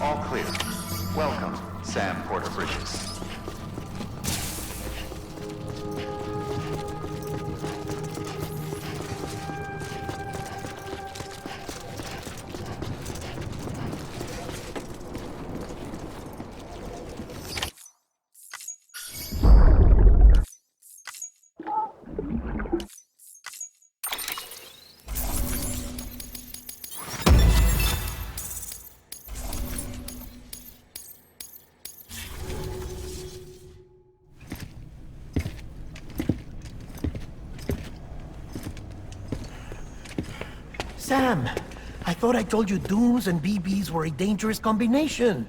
All clear. Welcome, Sam Porter Bridges. Sam, I thought I told you Dooms and BBs were a dangerous combination.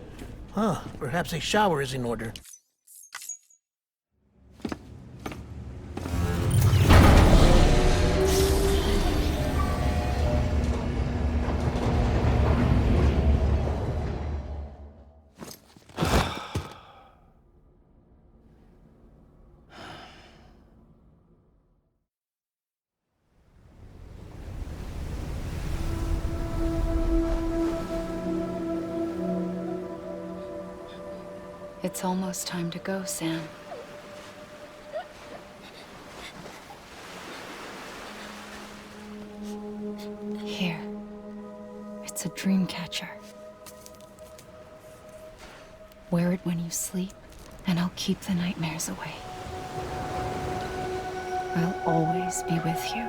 Huh, perhaps a shower is in order. It's almost time to go, Sam. Here. It's a dream catcher. Wear it when you sleep, and I'll keep the nightmares away. I'll always be with you.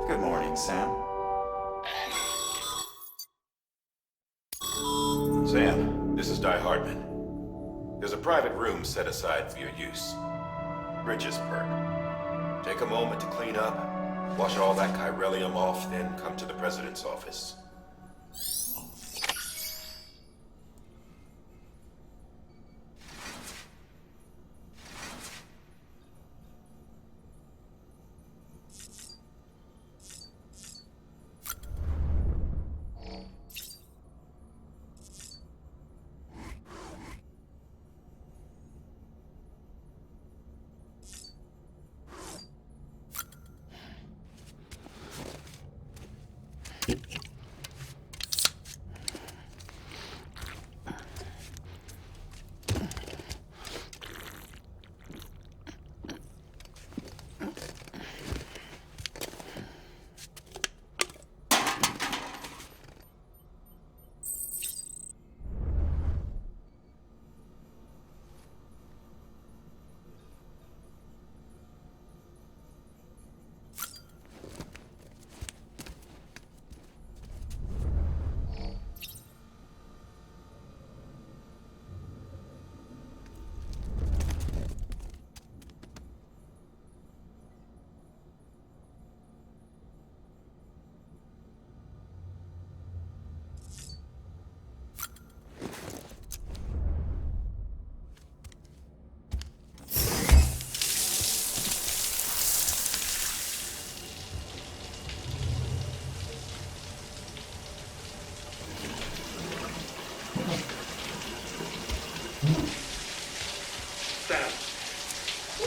Good morning, Sam. Sam, this is Di Hartman. There's a private room set aside for your use. Bridges perk. Take a moment to clean up, wash all that chiralium off, then come to the President's office.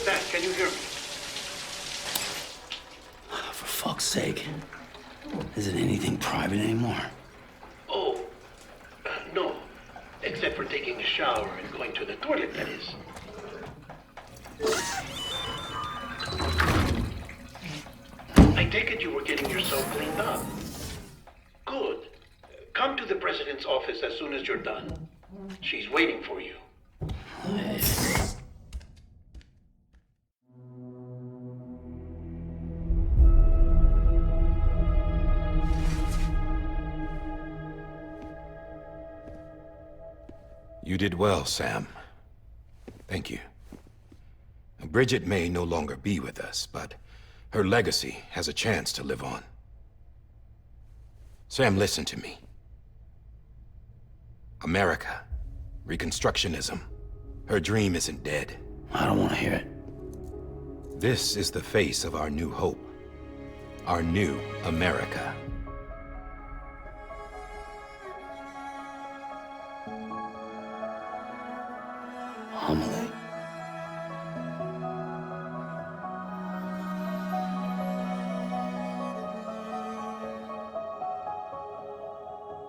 Sam, can you hear me? For fuck's sake. Isn't anything private anymore? Oh, no. Except for taking a shower and going to the toilet, that is. I take it you were getting yourself cleaned up. Good. Come to the President's office as soon as you're done. She's waiting for you. You did well, Sam. Thank you. Bridget may no longer be with us, but her legacy has a chance to live on. Sam, listen to me. America, Reconstructionism, her dream isn't dead. I don't want to hear it. This is the face of our new hope. Our new America. Homily.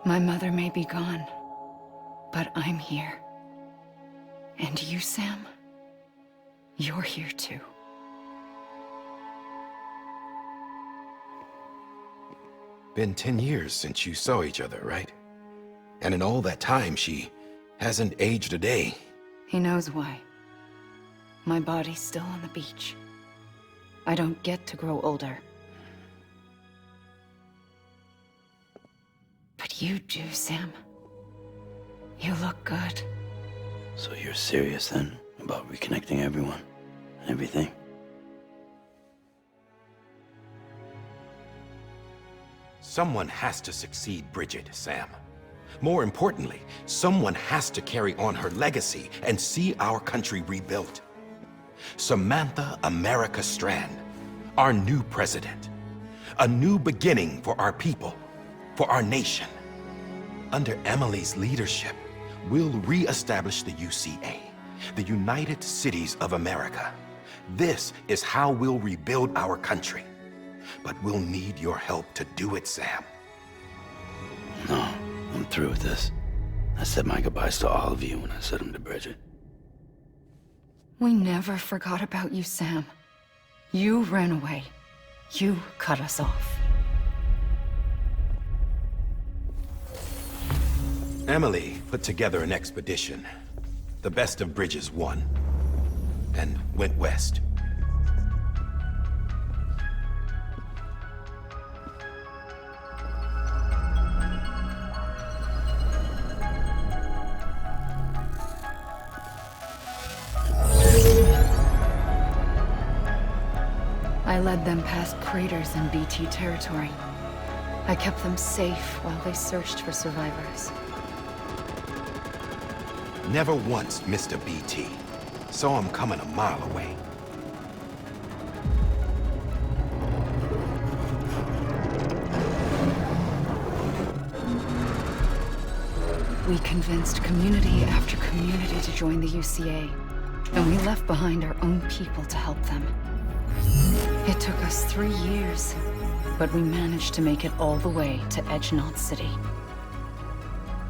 My mother may be gone, but I'm here. And you, Sam, you're here too. Been 10 years since you saw each other, right? And in all that time, she hasn't aged a day. He knows why. My body's still on the beach. I don't get to grow older. But you do, Sam. You look good. So you're serious then about reconnecting everyone and everything? Someone has to succeed Bridget, Sam. More importantly, someone has to carry on her legacy and see our country rebuilt. Samantha America Strand, our new president. A new beginning for our people, for our nation. Under Emily's leadership, we'll re-establish the UCA, the United Cities of America. This is how we'll rebuild our country. But we'll need your help to do it, Sam. No, I'm through with this. I said my goodbyes to all of you when I said them to Bridget. We never forgot about you, Sam. You ran away. You cut us off. Emily put together an expedition. The best of Bridges won. And went west. I led them past craters in BT territory. I kept them safe while they searched for survivors. Never once missed a BT. Saw him coming a mile away. We convinced community after community to join the UCA, and we left behind our own people to help them. It took us 3 years, but we managed to make it all the way to Edge-Knot City.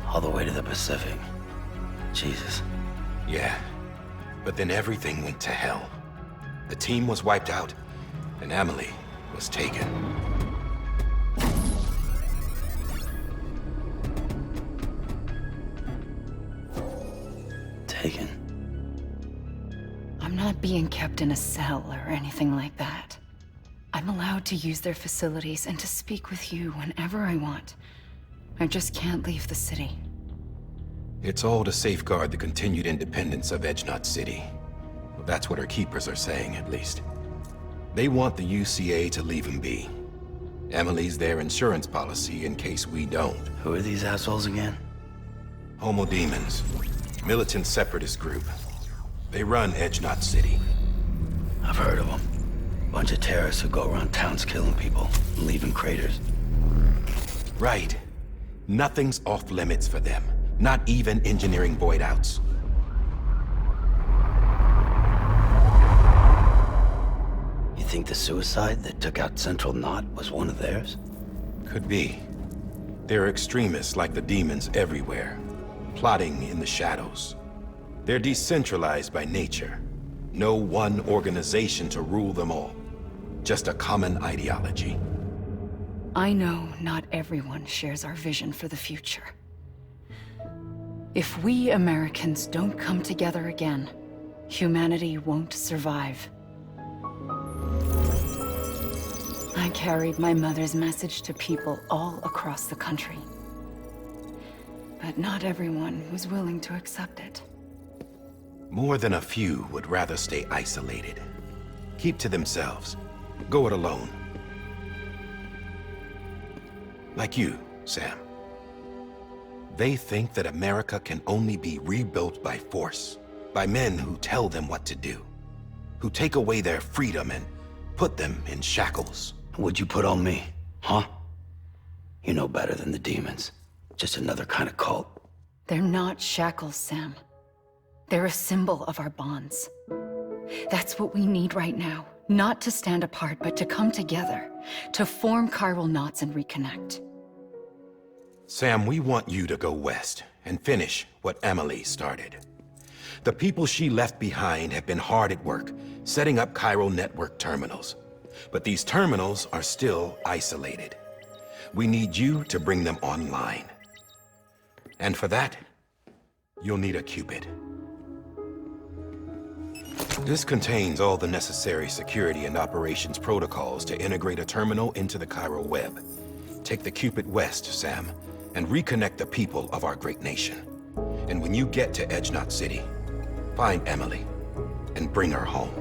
All the way to the Pacific. Jesus. Yeah, but then everything went to hell. The team was wiped out, and Emily was taken. Taken. I'm not being kept in a cell or anything like that. I'm allowed to use their facilities and to speak with you whenever I want. I just can't leave the city. It's all to safeguard the continued independence of Edge-Knot City. Well, that's what our keepers are saying, at least. They want the UCA to leave him be. Emily's their insurance policy in case we don't. Who are these assholes again? Homo Demons. Militant separatist group. They run Edge-Knot City. I've heard of them. Bunch of terrorists who go around towns killing people and leaving craters. Right. Nothing's off limits for them. Not even engineering void outs. You think the suicide that took out Central Knot was one of theirs? Could be. There are extremists like the demons everywhere, plotting in the shadows. They're decentralized by nature. No one organization to rule them all. Just a common ideology. I know not everyone shares our vision for the future. If we Americans don't come together again, humanity won't survive. I carried my mother's message to people all across the country. But not everyone was willing to accept it. More than a few would rather stay isolated. Keep to themselves. Go it alone. Like you, Sam. They think that America can only be rebuilt by force, by men who tell them what to do. who take away their freedom and put them in shackles. What'd you put on me, huh? You know better than the demons. Just another kind of cult. They're not shackles, Sam. They're a symbol of our bonds. That's what we need right now. Not to stand apart, but to come together. To form chiral knots and reconnect. Sam, we want you to go west and finish what Emily started. The people she left behind have been hard at work, setting up chiral network terminals. But these terminals are still isolated. We need you to bring them online. And for that, you'll need a Cupid. This contains all the necessary security and operations protocols to integrate a terminal into the chiral web. Take the Cupid west, Sam, and reconnect the people of our great nation. And when you get to Edge Knot City, find Emily and bring her home.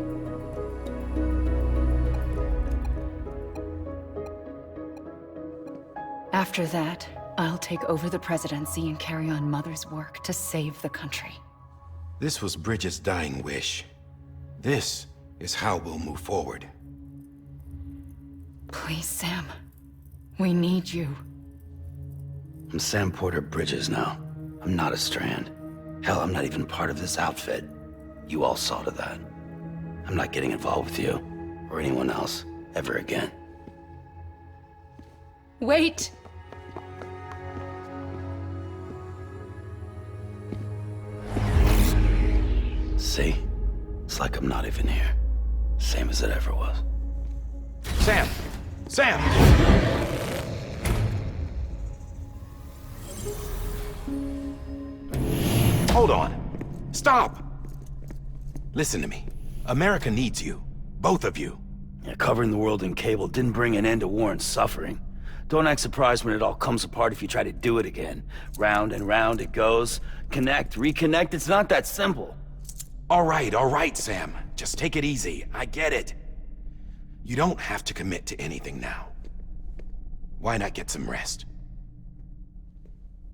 After that, I'll take over the presidency and carry on Mother's work to save the country. This was Bridget's dying wish. This is how we'll move forward. Please, Sam. We need you. I'm Sam Porter Bridges now. I'm not a Strand. Hell, I'm not even part of this outfit. You all saw to that. I'm not getting involved with you, or anyone else, ever again. Wait! See? It's like I'm not even here. Same as it ever was. Sam! Sam! Hold on. Stop! Listen to me. America needs you. Both of you. Yeah, covering the world in cable didn't bring an end to war and suffering. Don't act surprised when it all comes apart if you try to do it again. Round and round it goes. Connect, reconnect, it's not that simple. All right, Sam. Just take it easy. I get it. You don't have to commit to anything now. Why not get some rest?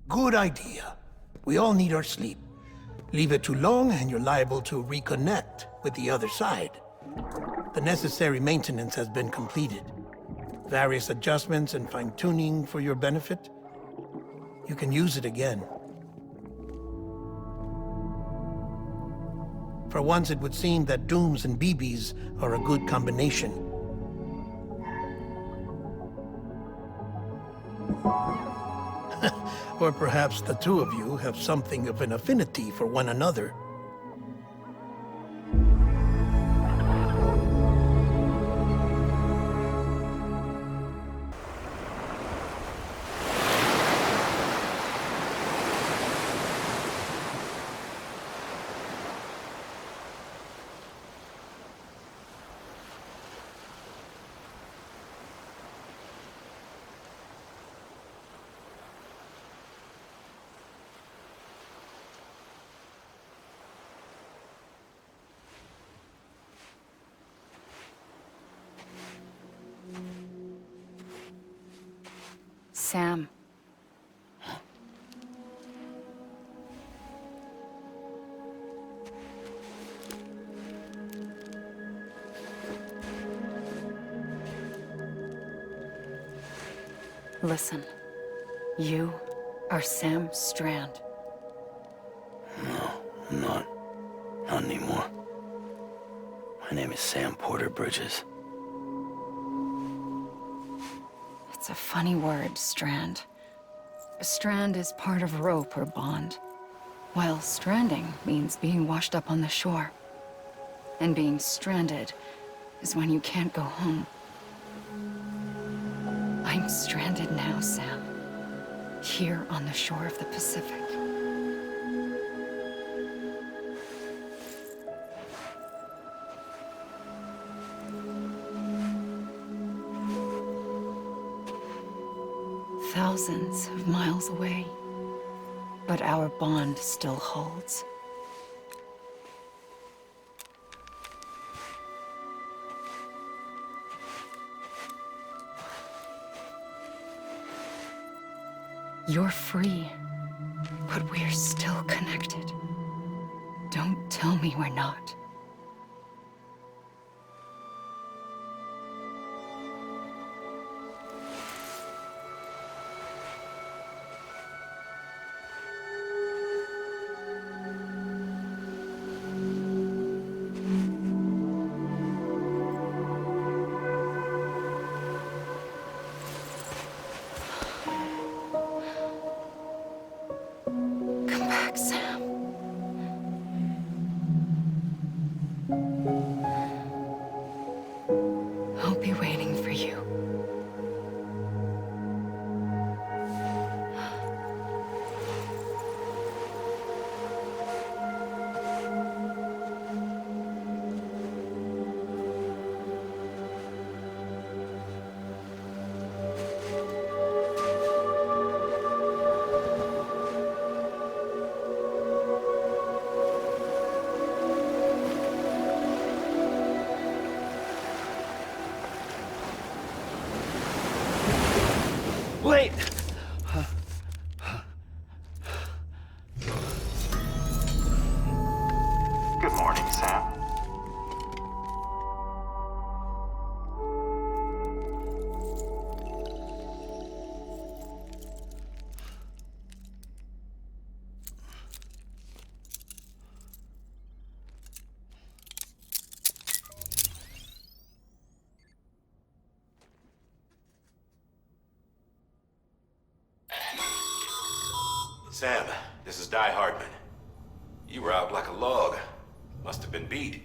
Good idea. We all need our sleep. Leave it too long and you're liable to reconnect with the other side. The necessary maintenance has been completed. Various adjustments and fine-tuning for your benefit. You can use it again. For once, it would seem that Dooms and BBs are a good combination. Or perhaps the two of you have something of an affinity for one another. Sam. Listen. You are Sam Strand. No, I'm not. Not anymore. My name is Sam Porter Bridges. It's a funny word, strand. A strand is part of rope or bond, while stranding means being washed up on the shore. And being stranded is when you can't go home. I'm stranded now, Sam. Here on the shore of the Pacific. Thousands of miles away, but our bond still holds. You're free, but we're still connected. Don't tell me we're not. I'll be waiting for you. Wait! Good morning, Sam. Sam, this is Die Hardman. You were out like a log. Must have been beat.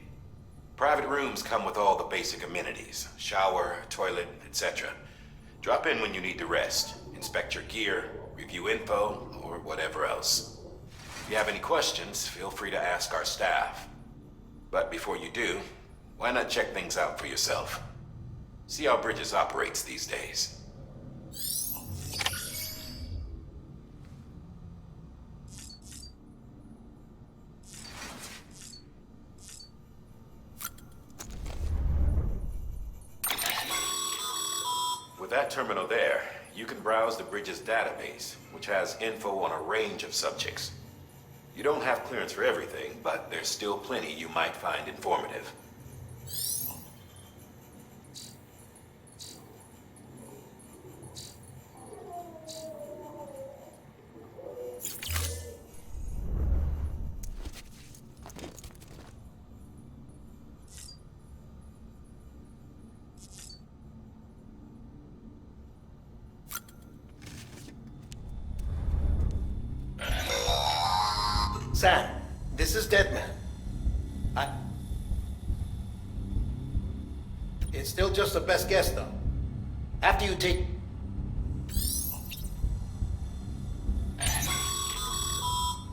Private rooms come with all the basic amenities. Shower, toilet, etc. Drop in when you need to rest. Inspect your gear, review info, or whatever else. If you have any questions, feel free to ask our staff. But before you do, why not check things out for yourself? See how Bridges operates these days. With that terminal there, you can browse the Bridges database, which has info on a range of subjects. You don't have clearance for everything, but there's still plenty you might find informative. Sam, this is Deadman. It's still just a best guess, though. After you take...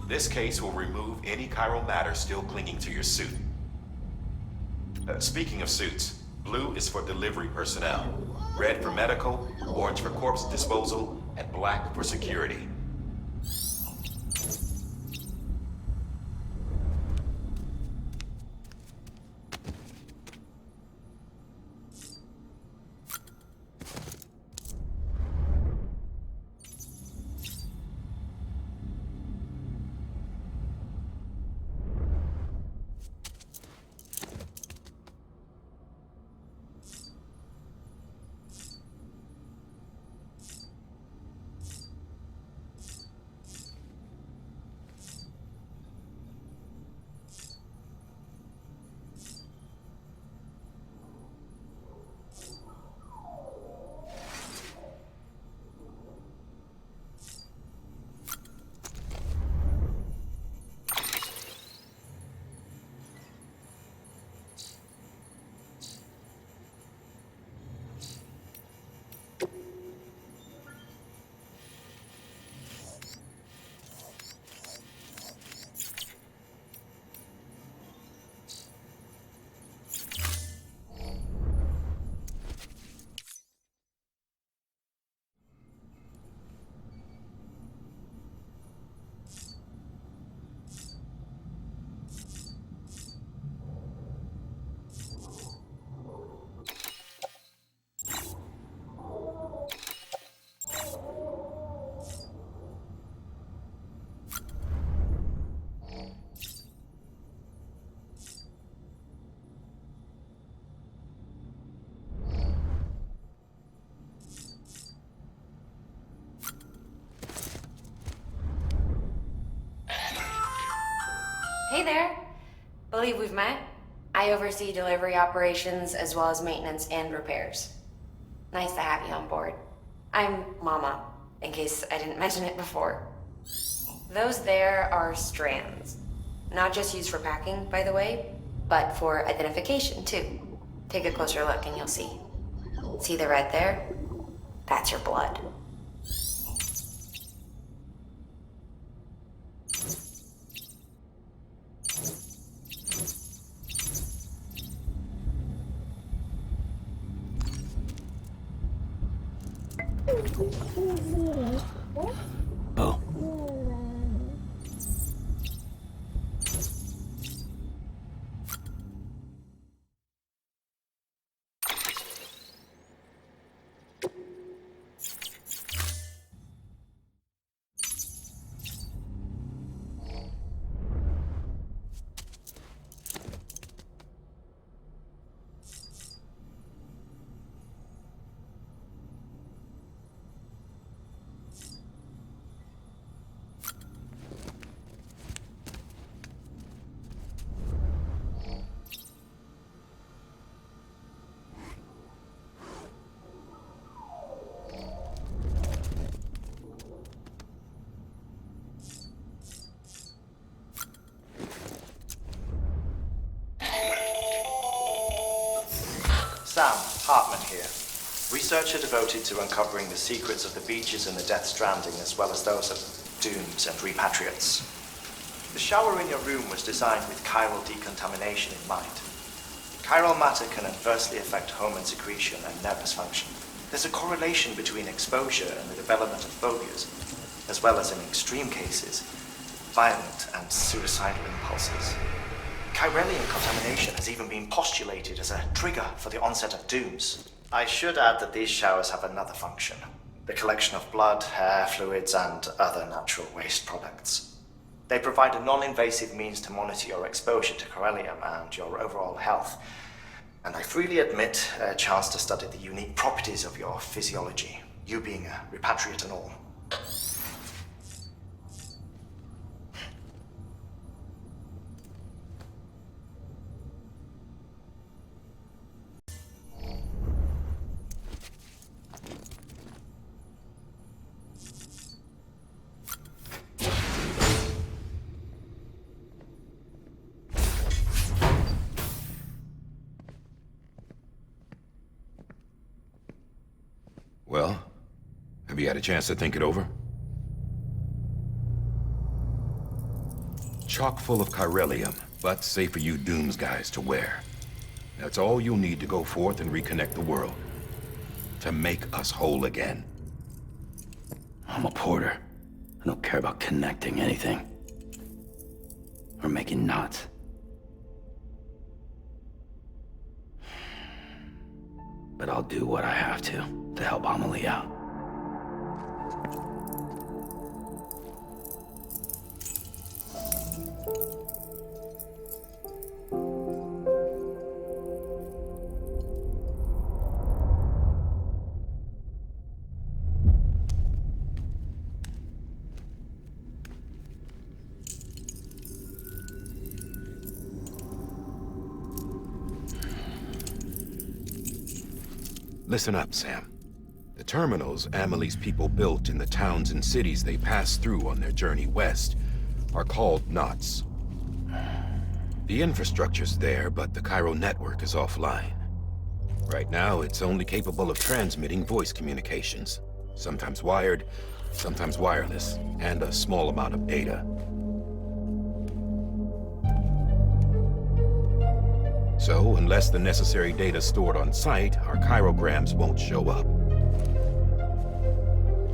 This case will remove any chiral matter still clinging to your suit. Speaking of suits, blue is for delivery personnel, red for medical, orange for corpse disposal, and black for security. Hey there. Believe we've met. I oversee delivery operations as well as maintenance and repairs. Nice to have you on board. I'm Mama, in case I didn't mention it before. Those there are strands. Not just used for packing, by the way. but for identification too. Take a closer look and you'll see. See the red there? That's your blood. Oh. Sam, Hartman here. Researcher devoted to uncovering the secrets of the beaches and the Death Stranding, as well as those of dooms and repatriates. The shower in your room was designed with chiral decontamination in mind. Chiral matter can adversely affect hormone secretion and nervous function. There's a correlation between exposure and the development of phobias, as well as in extreme cases, violent and suicidal impulses. Chiralium contamination has even been postulated as a trigger for the onset of dooms. I should add that these showers have another function: the collection of blood, hair, fluids, and other natural waste products. They provide a non-invasive means to monitor your exposure to chiralium and your overall health. And I freely admit a chance to study the unique properties of your physiology, you being a repatriate and all. Well, have you had a chance to think it over? Chock full of chiralium, but safe for you Dooms guys to wear. That's all you'll need to go forth and reconnect the world. To make us whole again. I'm a porter. I don't care about connecting anything. Or making knots. But I'll do what I have to help Amelie out. Listen up, Sam. The terminals Amelie's people built in the towns and cities they passed through on their journey west are called knots. The infrastructure's there, but the Cairo network is offline. Right now, it's only capable of transmitting voice communications. Sometimes wired, sometimes wireless, and a small amount of data. So, unless the necessary data stored on site, our chirograms won't show up.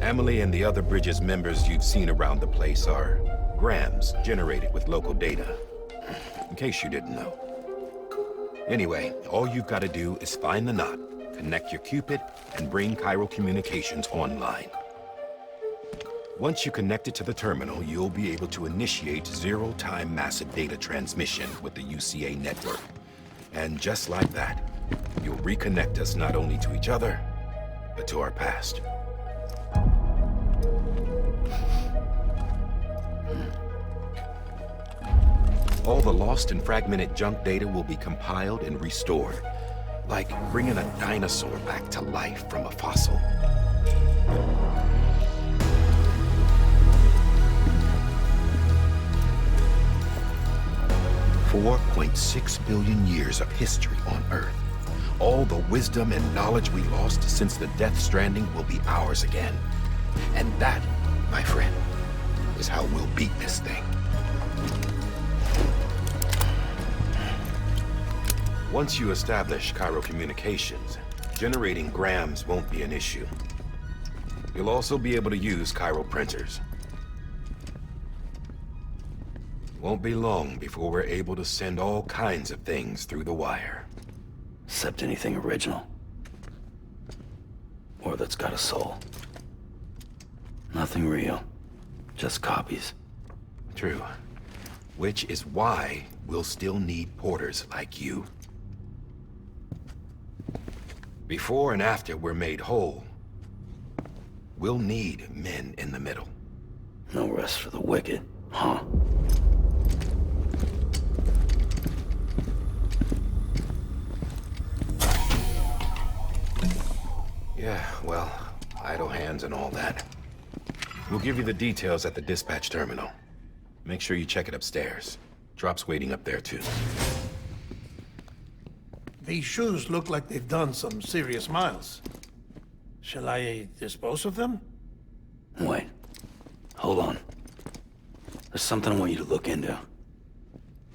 Amelie and the other Bridges members you've seen around the place are grams generated with local data. In case you didn't know. Anyway, all you've got to do is find the knot, connect your Cupid, and bring Cairo communications online. Once you connect it to the terminal, you'll be able to initiate zero-time massive data transmission with the UCA network. And just like that, you'll reconnect us not only to each other, but to our past. All the lost and fragmented junk data will be compiled and restored, like bringing a dinosaur back to life from a fossil. 4.6 billion years of history on Earth. All the wisdom and knowledge we lost since the Death Stranding will be ours again. And that, my friend, is how we'll beat this thing. Once you establish Cairo communications, generating grams won't be an issue. You'll also be able to use Cairo printers. Won't be long before we're able to send all kinds of things through the wire. Except anything original. Or that's got a soul. Nothing real. Just copies. True. Which is why we'll still need porters like you. Before and after we're made whole, we'll need men in the middle. No rest for the wicked, huh? Yeah, well, idle hands and all that. We'll give you the details at the dispatch terminal. Make sure you check it upstairs. Drop's waiting up there, too. These shoes look like they've done some serious miles. Shall I dispose of them? Wait. Hold on. There's something I want you to look into.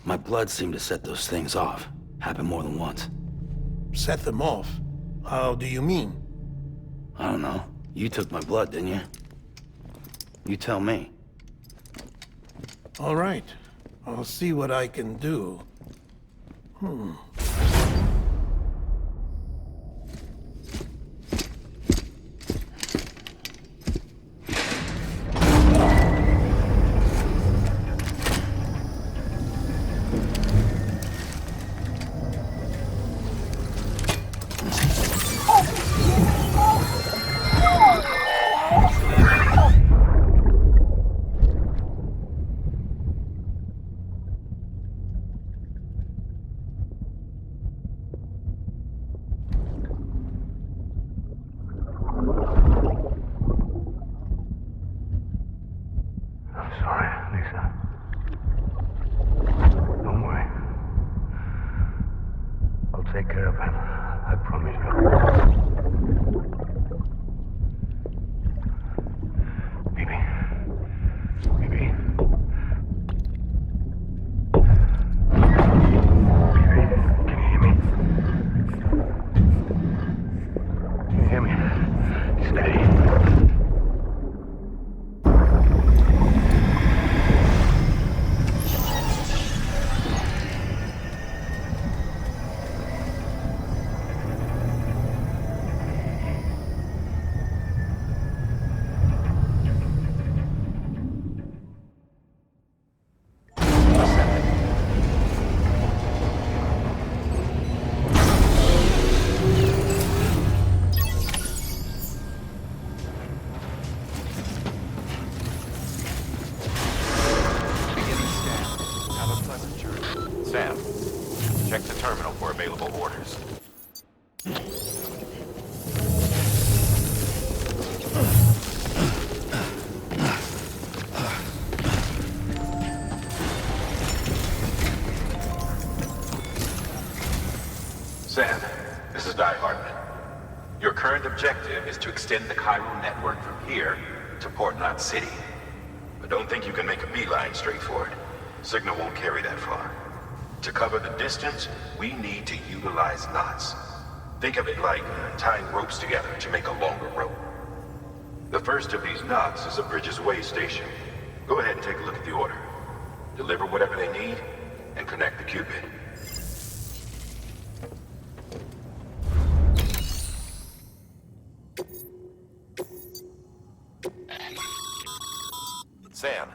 My blood seemed to set those things off. Happened more than once. Set them off? How do you mean? I don't know. You took my blood, didn't you? You tell me. All right. I'll see what I can do. Take care of him. I promise you. Baby. Baby. Baby, can you hear me? Can you hear me? Steady. Sam, check the terminal for available orders. Sam, this is Hartman. Your current objective is to extend the Cairo network from here to Port Knot City. But don't think you can make a beeline straight for it. Signal won't carry that far. To cover the distance, we need to utilize knots. Think of it like tying ropes together to make a longer rope. The first of these knots is a Bridges Way station. Go ahead and take a look at the order. Deliver whatever they need, and connect the Cupid. Sam,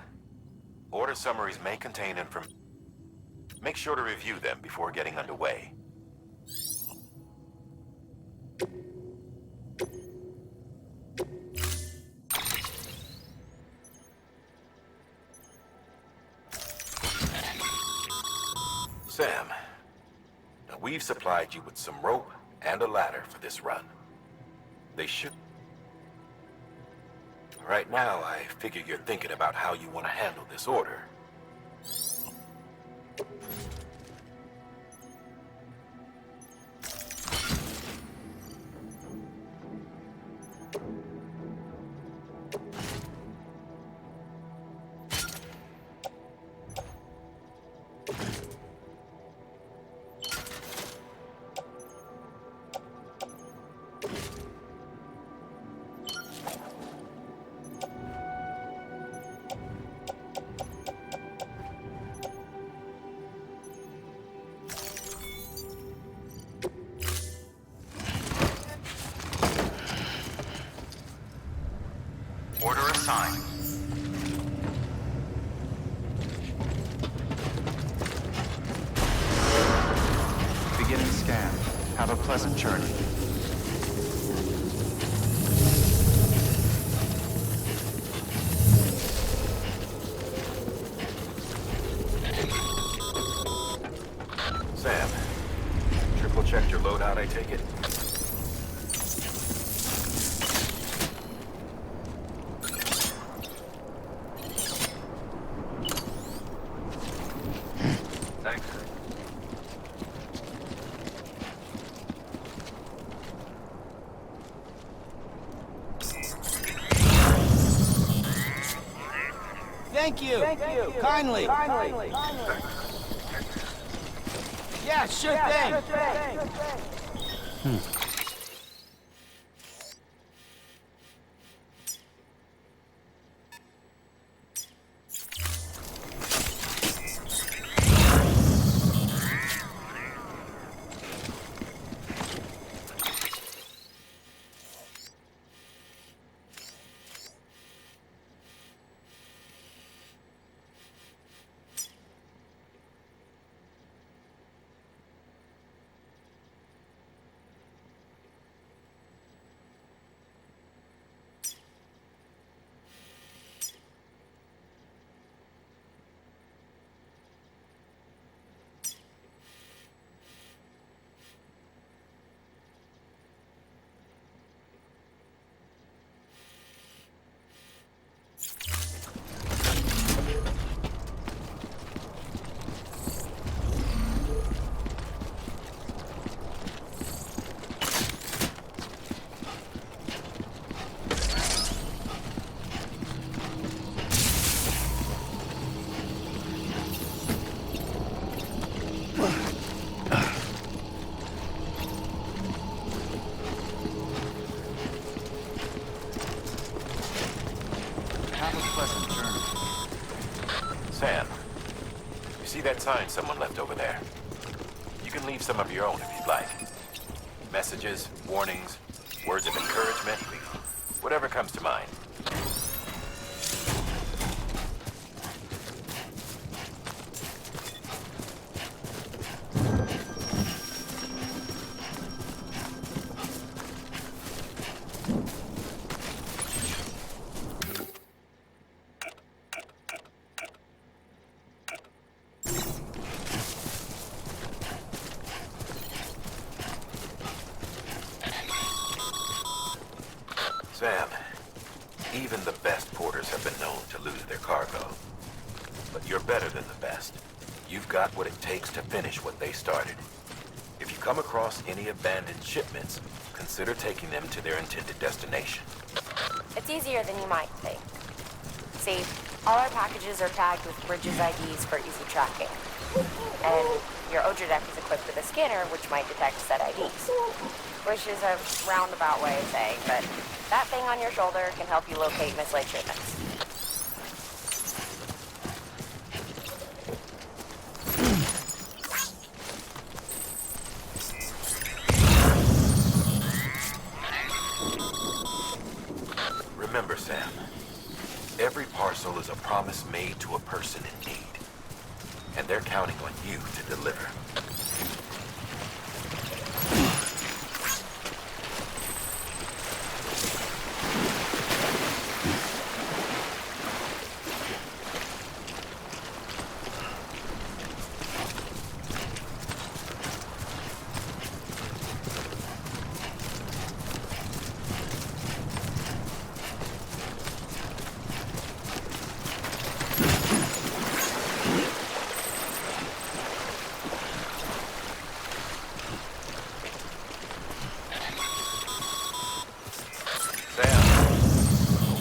order summaries may contain information. Make sure to review them before getting underway. Sam, now we've supplied you with some rope and a ladder for this run. They should... Right now, I figure you're thinking about how you want to handle this order. scan. Have a pleasant journey. Sam, triple checked your loadout, I take it? Thanks. Thank you. Kindly. Yeah, sure thing. Have a pleasant journey. Sam, you see that sign someone left over there? You can leave some of your own if you'd like. Messages, warnings, words of encouragement, whatever comes to mind. Sam, even the best porters have been known to lose their cargo. But you're better than the best. You've got what it takes to finish what they started. If you come across any abandoned shipments, consider taking them to their intended destination. It's easier than you might think. See, all our packages are tagged with Bridges IDs for easy tracking. And your Odra deck is equipped with a scanner which might detect said IDs. Which is a roundabout way of saying, but that thing on your shoulder can help you locate mislaid shipments. Remember, Sam, every parcel is a promise made to a person in need. And they're counting on you to deliver.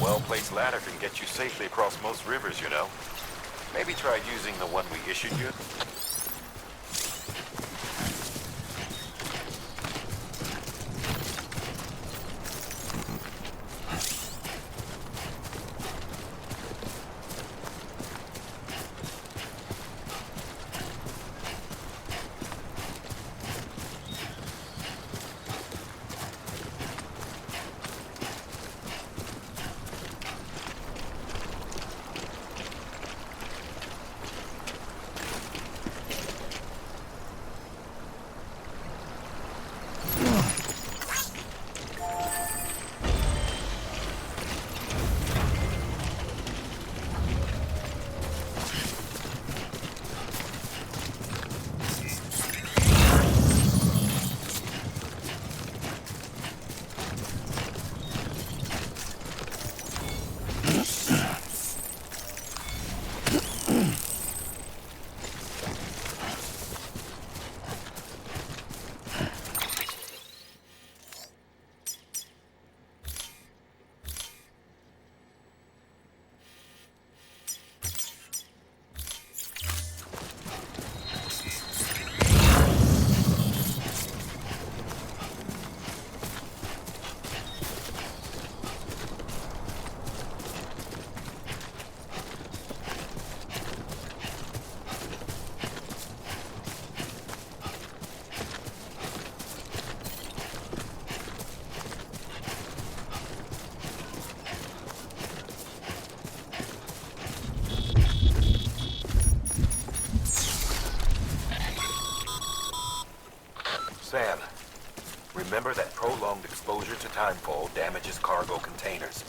Well-placed ladder can get you safely across most rivers, you know. Maybe try using the one we issued you. Sam, remember that prolonged exposure to timefall damages cargo containers.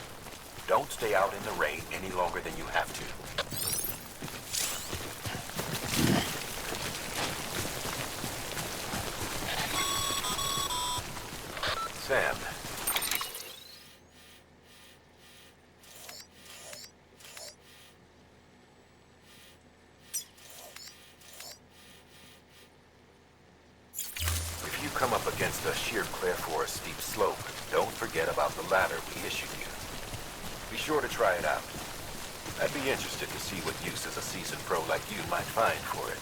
Don't stay out in the rain any longer than you have to. Sam. If you come up against a sheer cliff or a steep slope, don't forget about the ladder we issued you. Be sure to try it out. I'd be interested to see what uses a seasoned pro like you might find for it.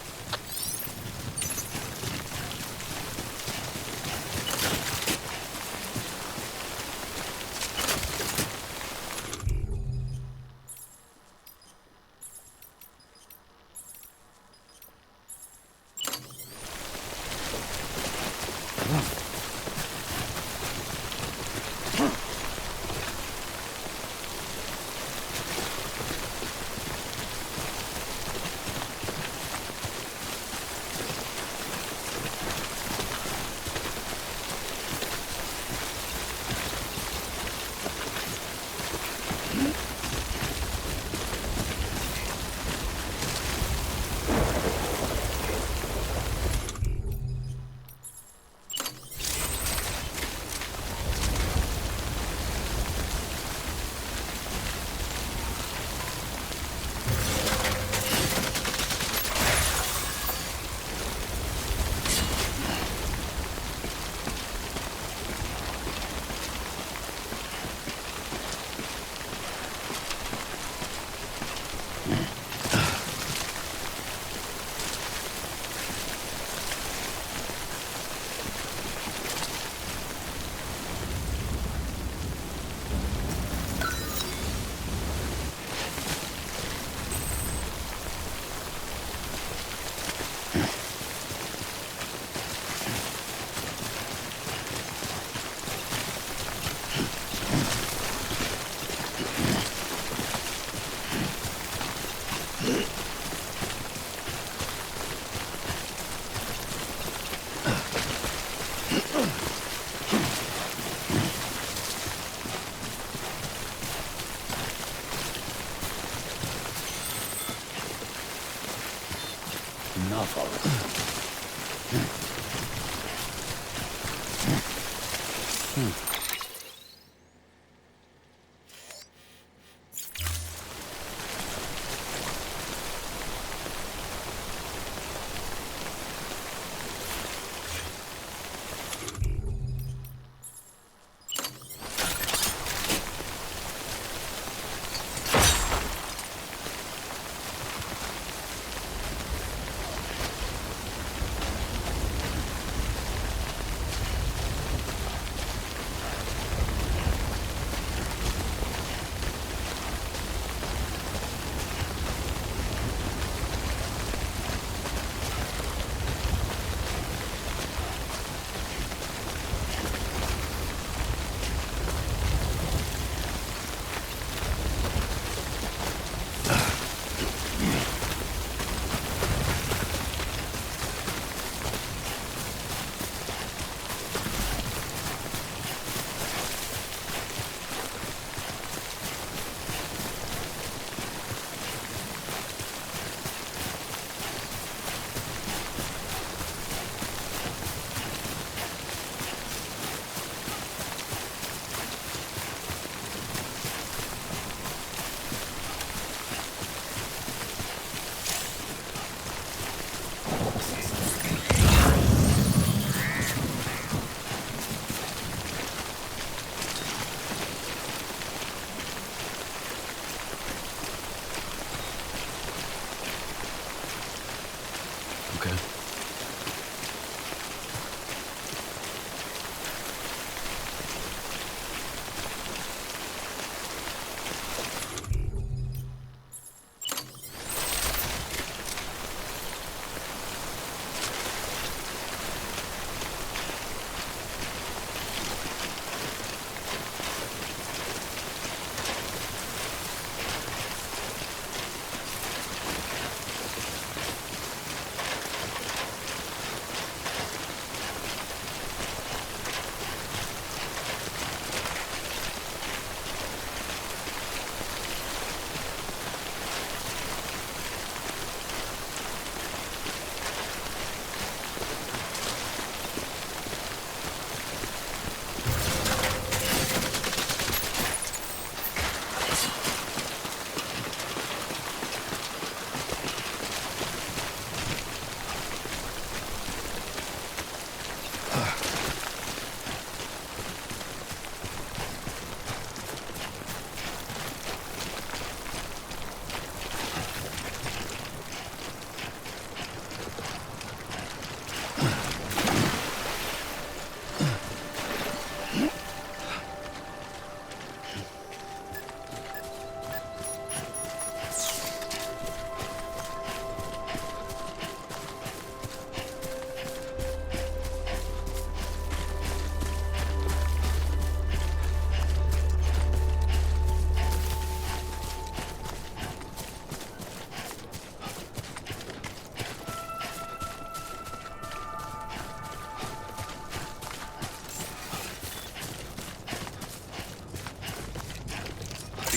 Enough already.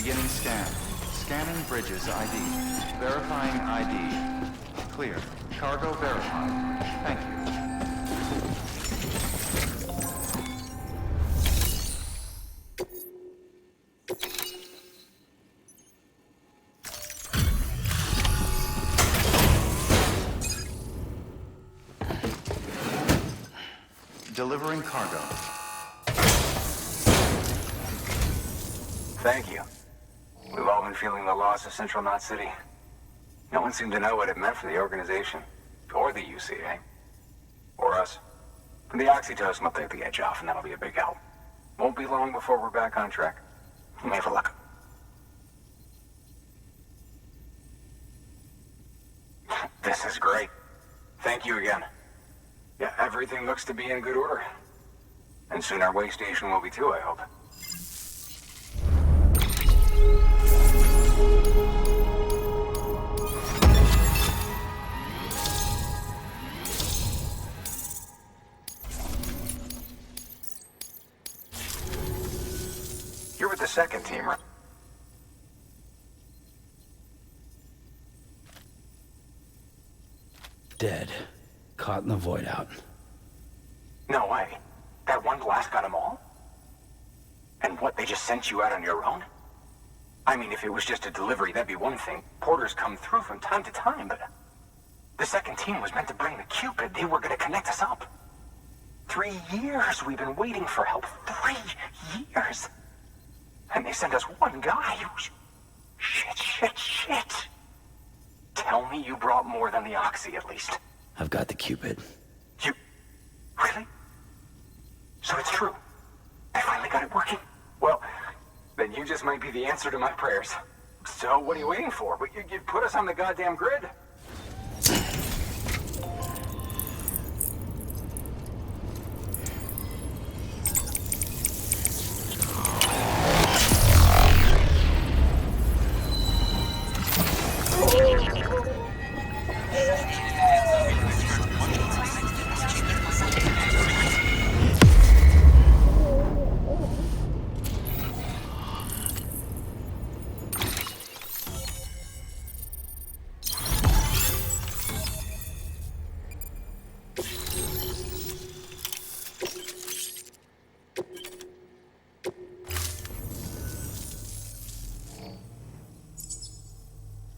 Beginning scan. Scanning Bridges ID. Verifying ID. Clear. Cargo verified. Thank you. Delivering cargo. Thank you. We've all been feeling the loss of Central Knot City. No one seemed to know what it meant for the organization, or the UCA, or us. The oxytocin will take the edge off, and that'll be a big help. Won't be long before we're back on track. May have luck. This is great. Thank you again. Yeah, everything looks to be in good order. And soon our way station will be too, I hope. You're with the second team, right? Dead. Caught in the void out. No way. That one blast got them all? And what, they just sent you out on your own? I mean, if it was just a delivery, that'd be one thing. Porters come through from time to time, but... The second team was meant to bring the Cupid. They were gonna connect us up. 3 years we've been waiting for help. 3 years! And they sent us one guy. Shit. Tell me you brought more than the Oxy, at least. I've got the Cupid. You... Really? So it's true. I finally got it working. Well, then you just might be the answer to my prayers. So what are you waiting for? You put us on the goddamn grid.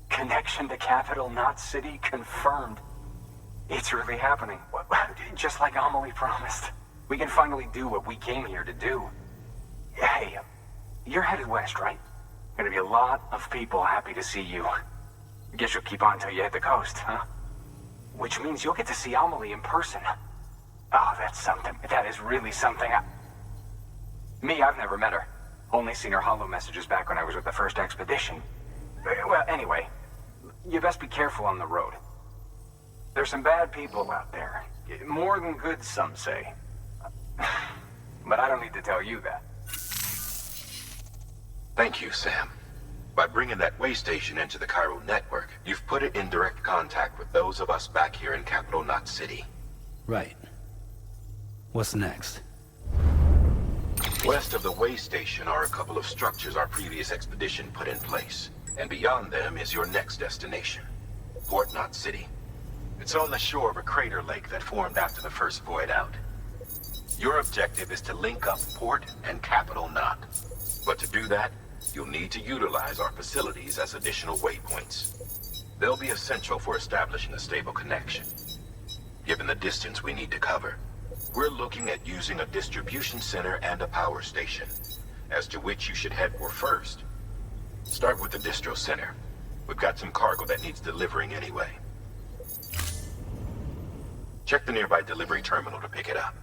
Connection to Capital Knot City confirmed. It's really happening. Just like Amelie promised. We can finally do what we came here to do. Hey, you're headed west, right? Gonna be a lot of people happy to see you. Guess you'll keep on till you hit the coast, huh? Which means you'll get to see Amelie in person. Oh, that's something. That is really something. Me, I've never met her. Only seen her holo messages back when I was with the first expedition. Well, anyway, you best be careful on the road. There's some bad people out there. More than good, some say. But I don't need to tell you that. Thank you, Sam. By bringing that way station into the Cairo network, you've put it in direct contact with those of us back here in Capital Knot City. Right. What's next? West of the way station are a couple of structures our previous expedition put in place. And beyond them is your next destination, Port Knot City. It's on the shore of a crater lake that formed after the first void out. Your objective is to link up Port and Capital Knot. But to do that, you'll need to utilize our facilities as additional waypoints. They'll be essential for establishing a stable connection. Given the distance we need to cover, we're looking at using a distribution center and a power station, as to which you should head for first. Start with the distro center. We've got some cargo that needs delivering anyway. Check the nearby delivery terminal to pick it up.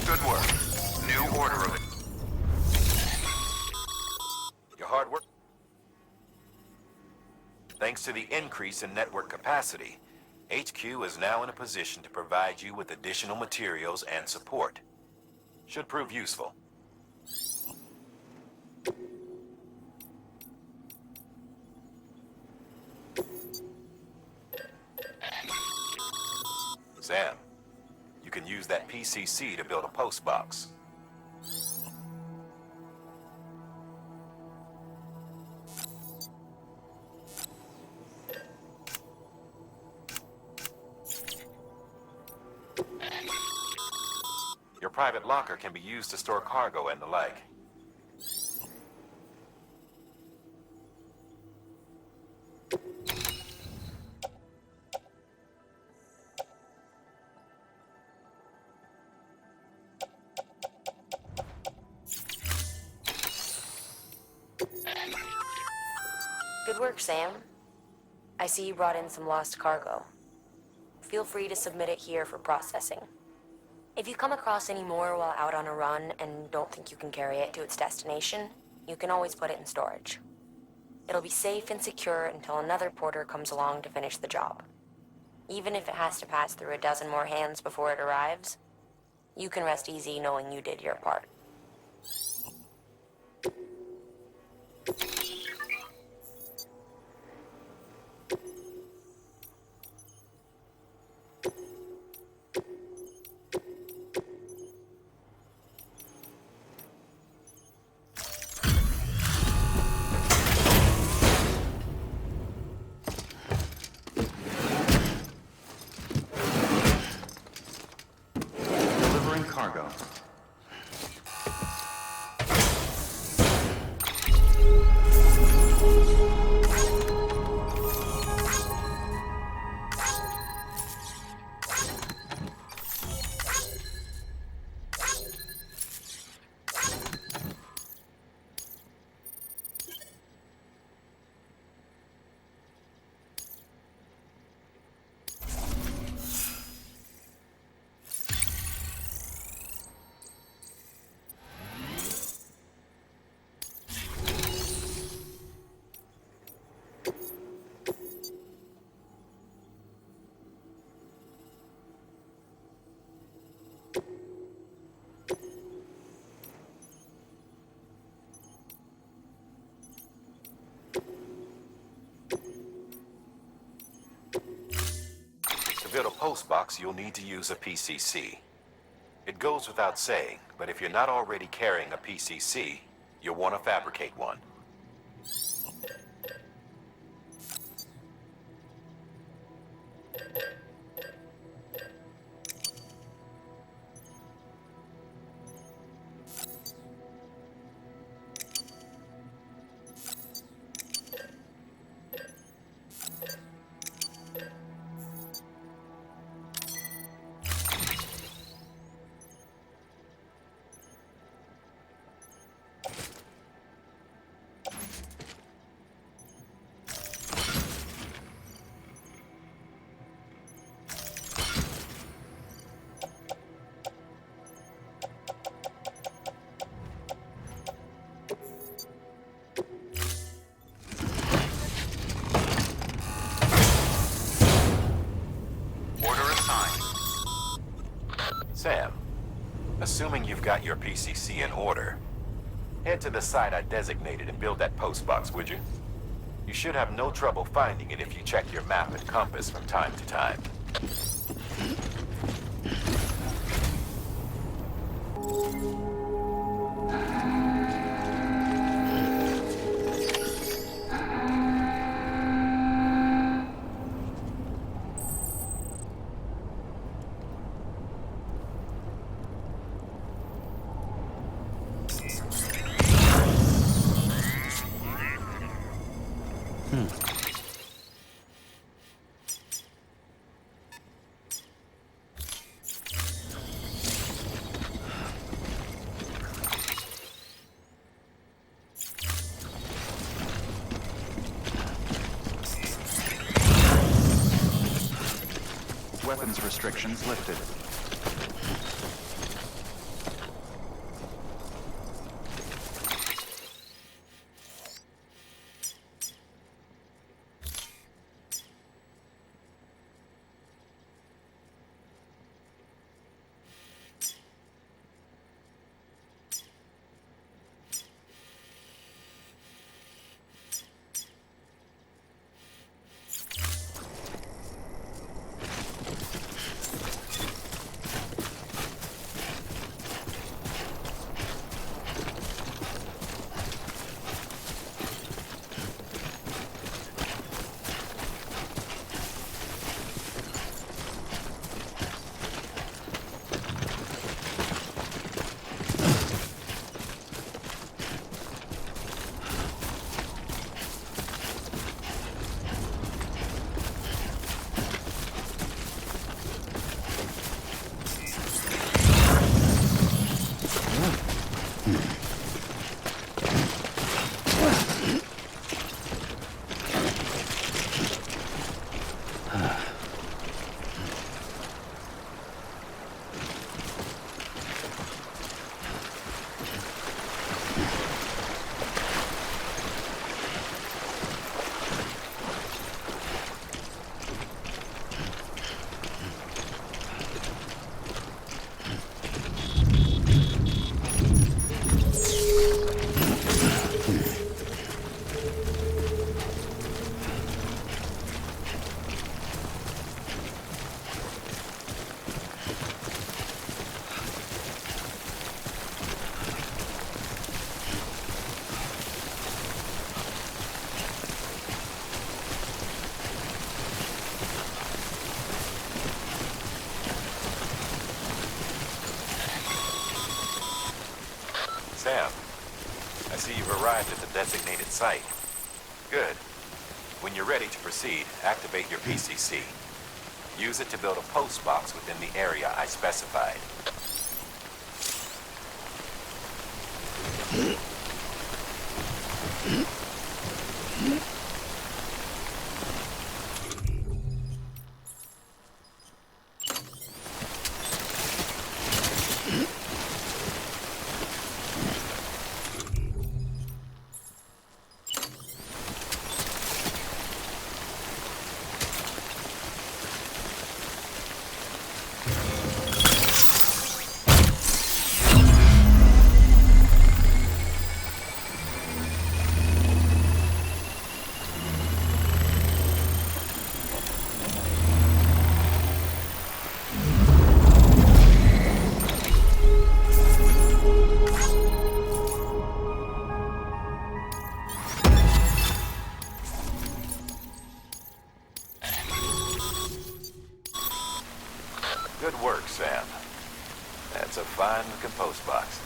Good work. New order of it. Your hard work. Thanks to the increase in network capacity, HQ is now in a position to provide you with additional materials and support. Should prove useful. Sam, you can use that PCC to build a post box. Your private locker can be used to store cargo and the like. Good work, Sam. I see you brought in some lost cargo. Feel free to submit it here for processing. If you come across any more while out on a run and don't think you can carry it to its destination, you can always put it in storage. It'll be safe and secure until another porter comes along to finish the job. Even if it has to pass through a dozen more hands before it arrives, you can rest easy knowing you did your part. Delivering cargo. To build a post box, you'll need to use a PCC. It goes without saying, but if you're not already carrying a PCC, you'll want to fabricate one. Sam, assuming you've got your PCC in order, head to the site I designated and build that post box, would you? You should have no trouble finding it if you check your map and compass from time to time. Weapons restrictions lifted. Sam, I see you've arrived at the designated site. Good. When you're ready to proceed, activate your PCC. Use it to build a post box within the area I specified. Good work, Sam. That's a fine-looking post box.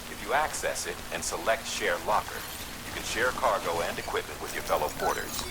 If you access it and select Share Locker, you can share cargo and equipment with your fellow porters.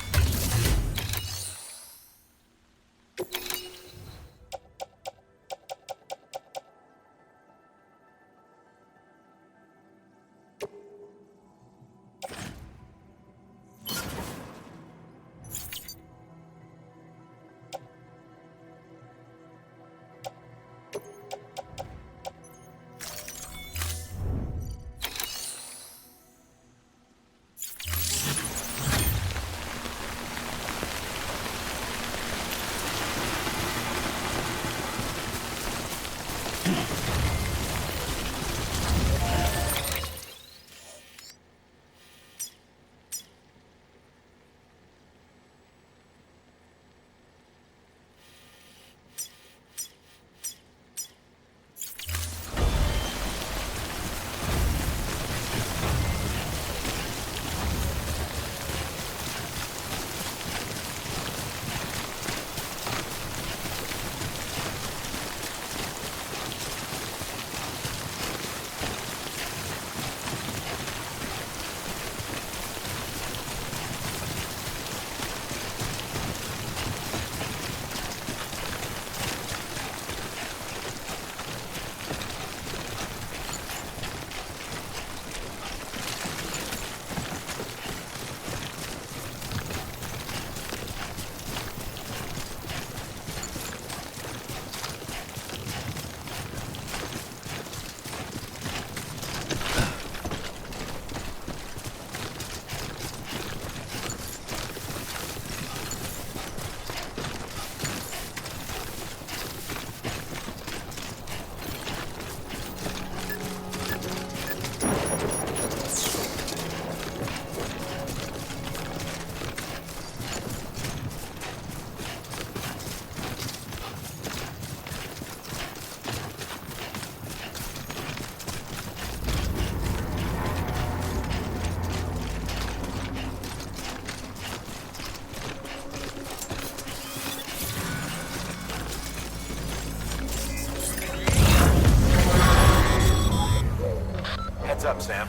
Heads up, Sam.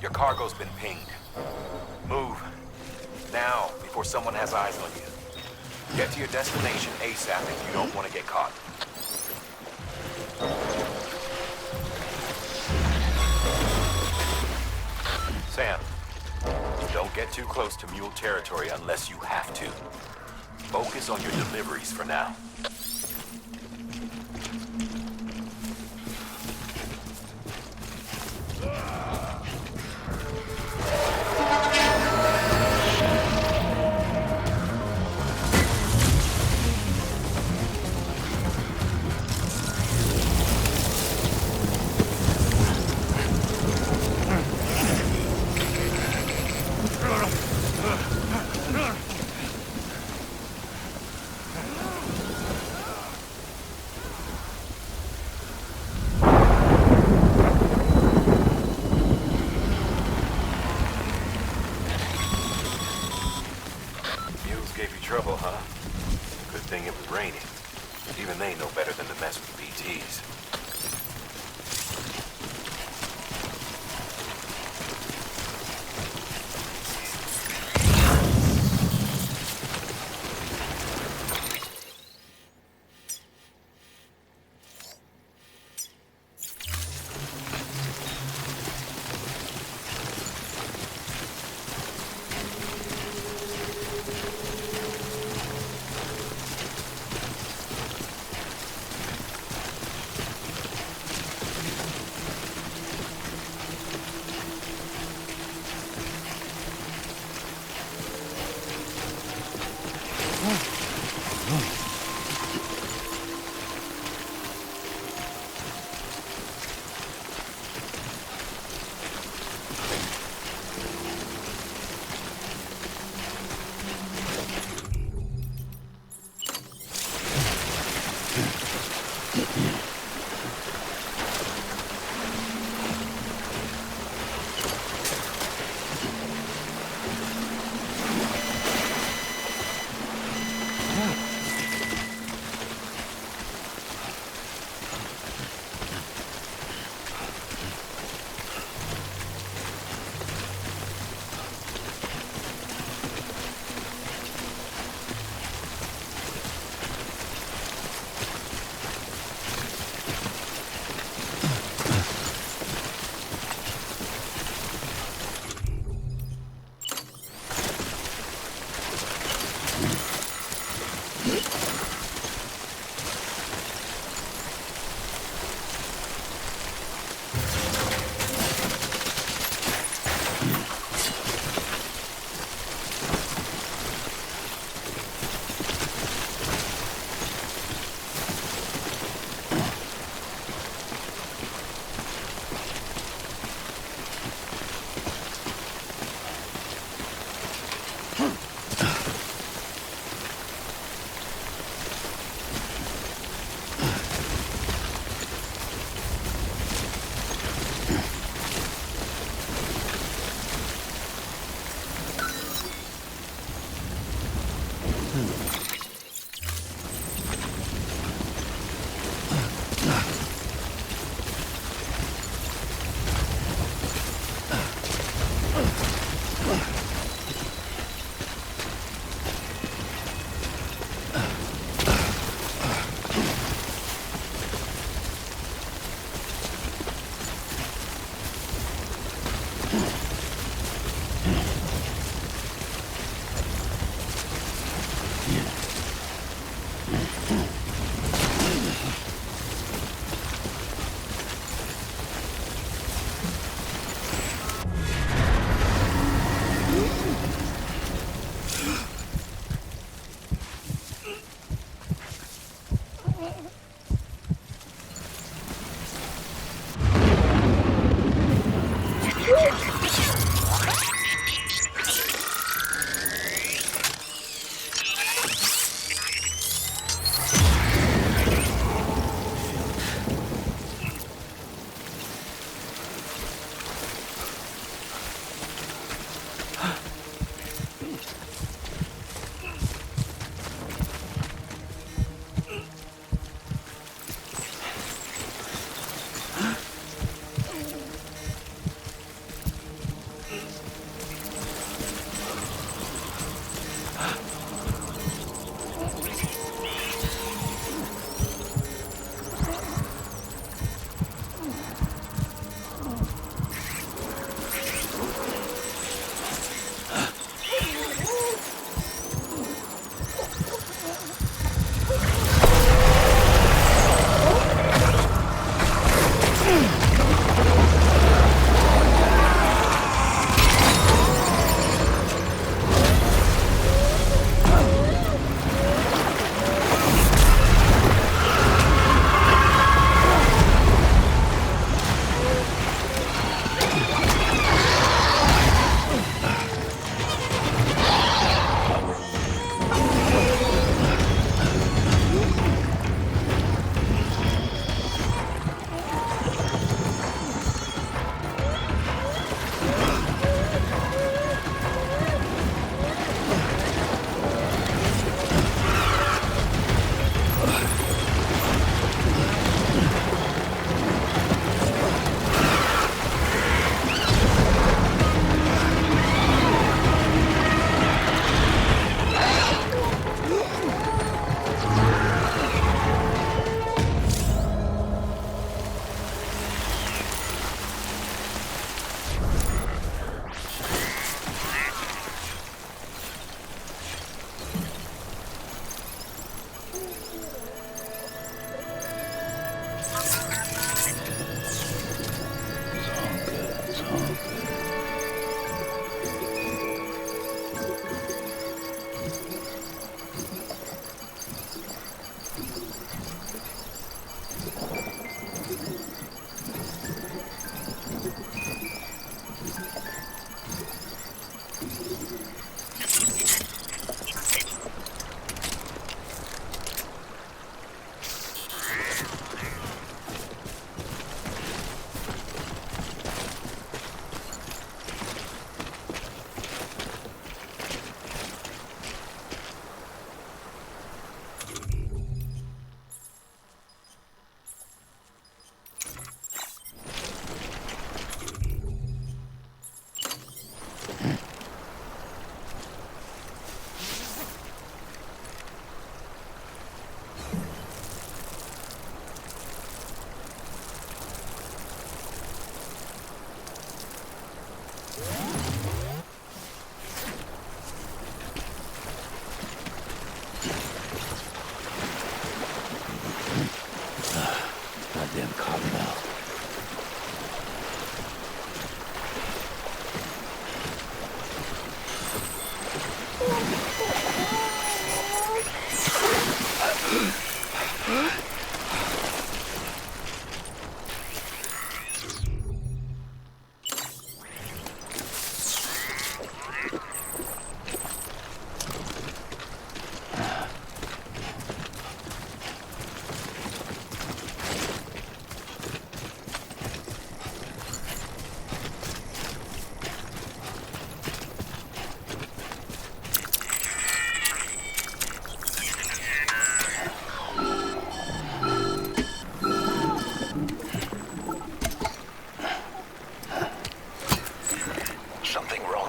Your cargo's been pinged. Move. Now, before someone has eyes on you. Get to your destination ASAP if you don't want to get caught. Sam, don't get too close to mule territory unless you have to. Focus on your deliveries for now. Trouble, huh? Good thing it was raining. Even they know better than to mess with BTs. Goddamn carbell.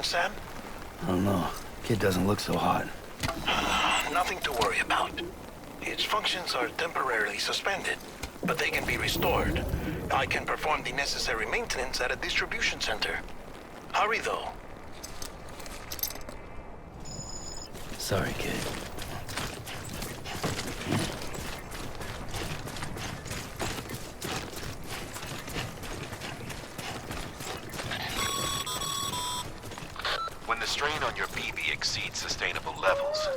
Sam? I don't know. Kid doesn't look so hot. Nothing to worry about. Its functions are temporarily suspended, but they can be restored. I can perform the necessary maintenance at a distribution center. Hurry, though. Sorry, kid. When the strain on your BB exceeds sustainable levels,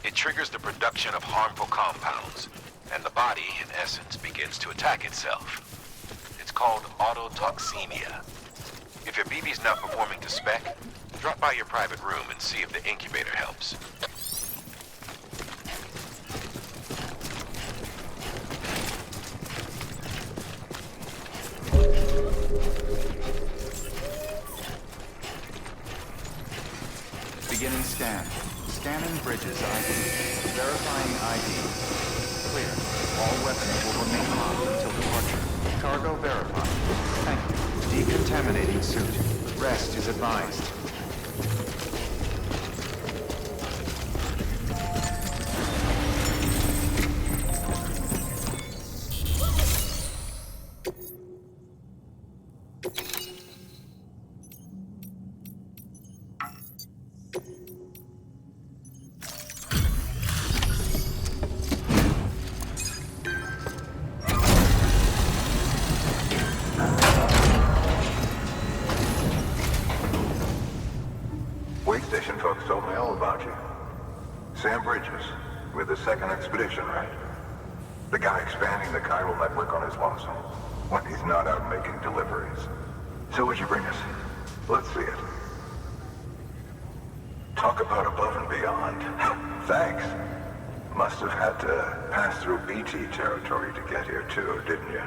it triggers the production of harmful compounds, and the body, in essence, begins to attack itself. It's called autotoxemia. If your BB's not performing to spec, drop by your private room and see if the incubator helps. Beginning scan. Scanning bridges ID. Verifying ID. Clear. All weapons will remain locked until departure. Cargo verified. Thank you. Decontaminating suit. Rest is advised. Sam Bridges, with the second expedition, right? The guy expanding the chiral network on his lonesome, when he's not out making deliveries. So what'd you bring us? Let's see it. Talk about above and beyond. Thanks. Must have had to pass through BT territory to get here too, didn't you?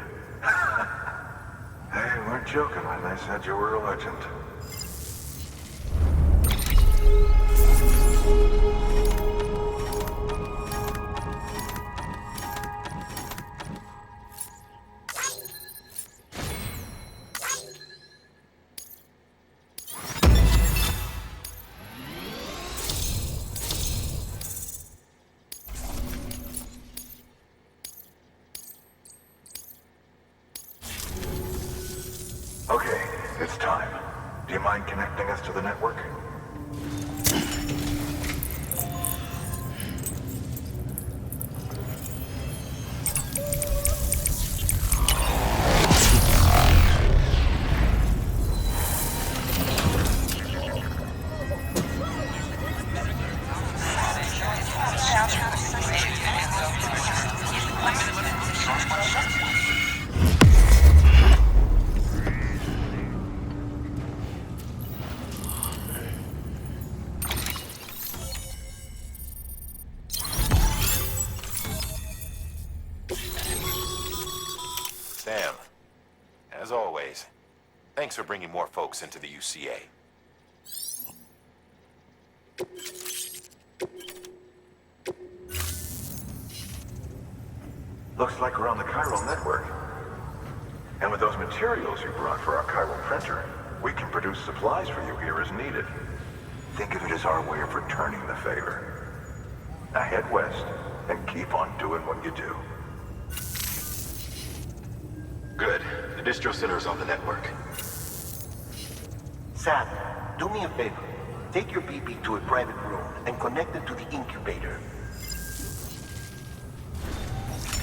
They weren't joking when they said you were a legend. Okay, it's time. Do you mind connecting us to the network? Thanks for bringing more folks into the UCA. Looks like we're on the chiral network. And with those materials you brought for our chiral printer, we can produce supplies for you here as needed. Think of it as our way of returning the favor. Now head west and keep on doing what you do. Good. The distro center is on the network. Sam, do me a favor. Take your BB to a private room and connect it to the incubator.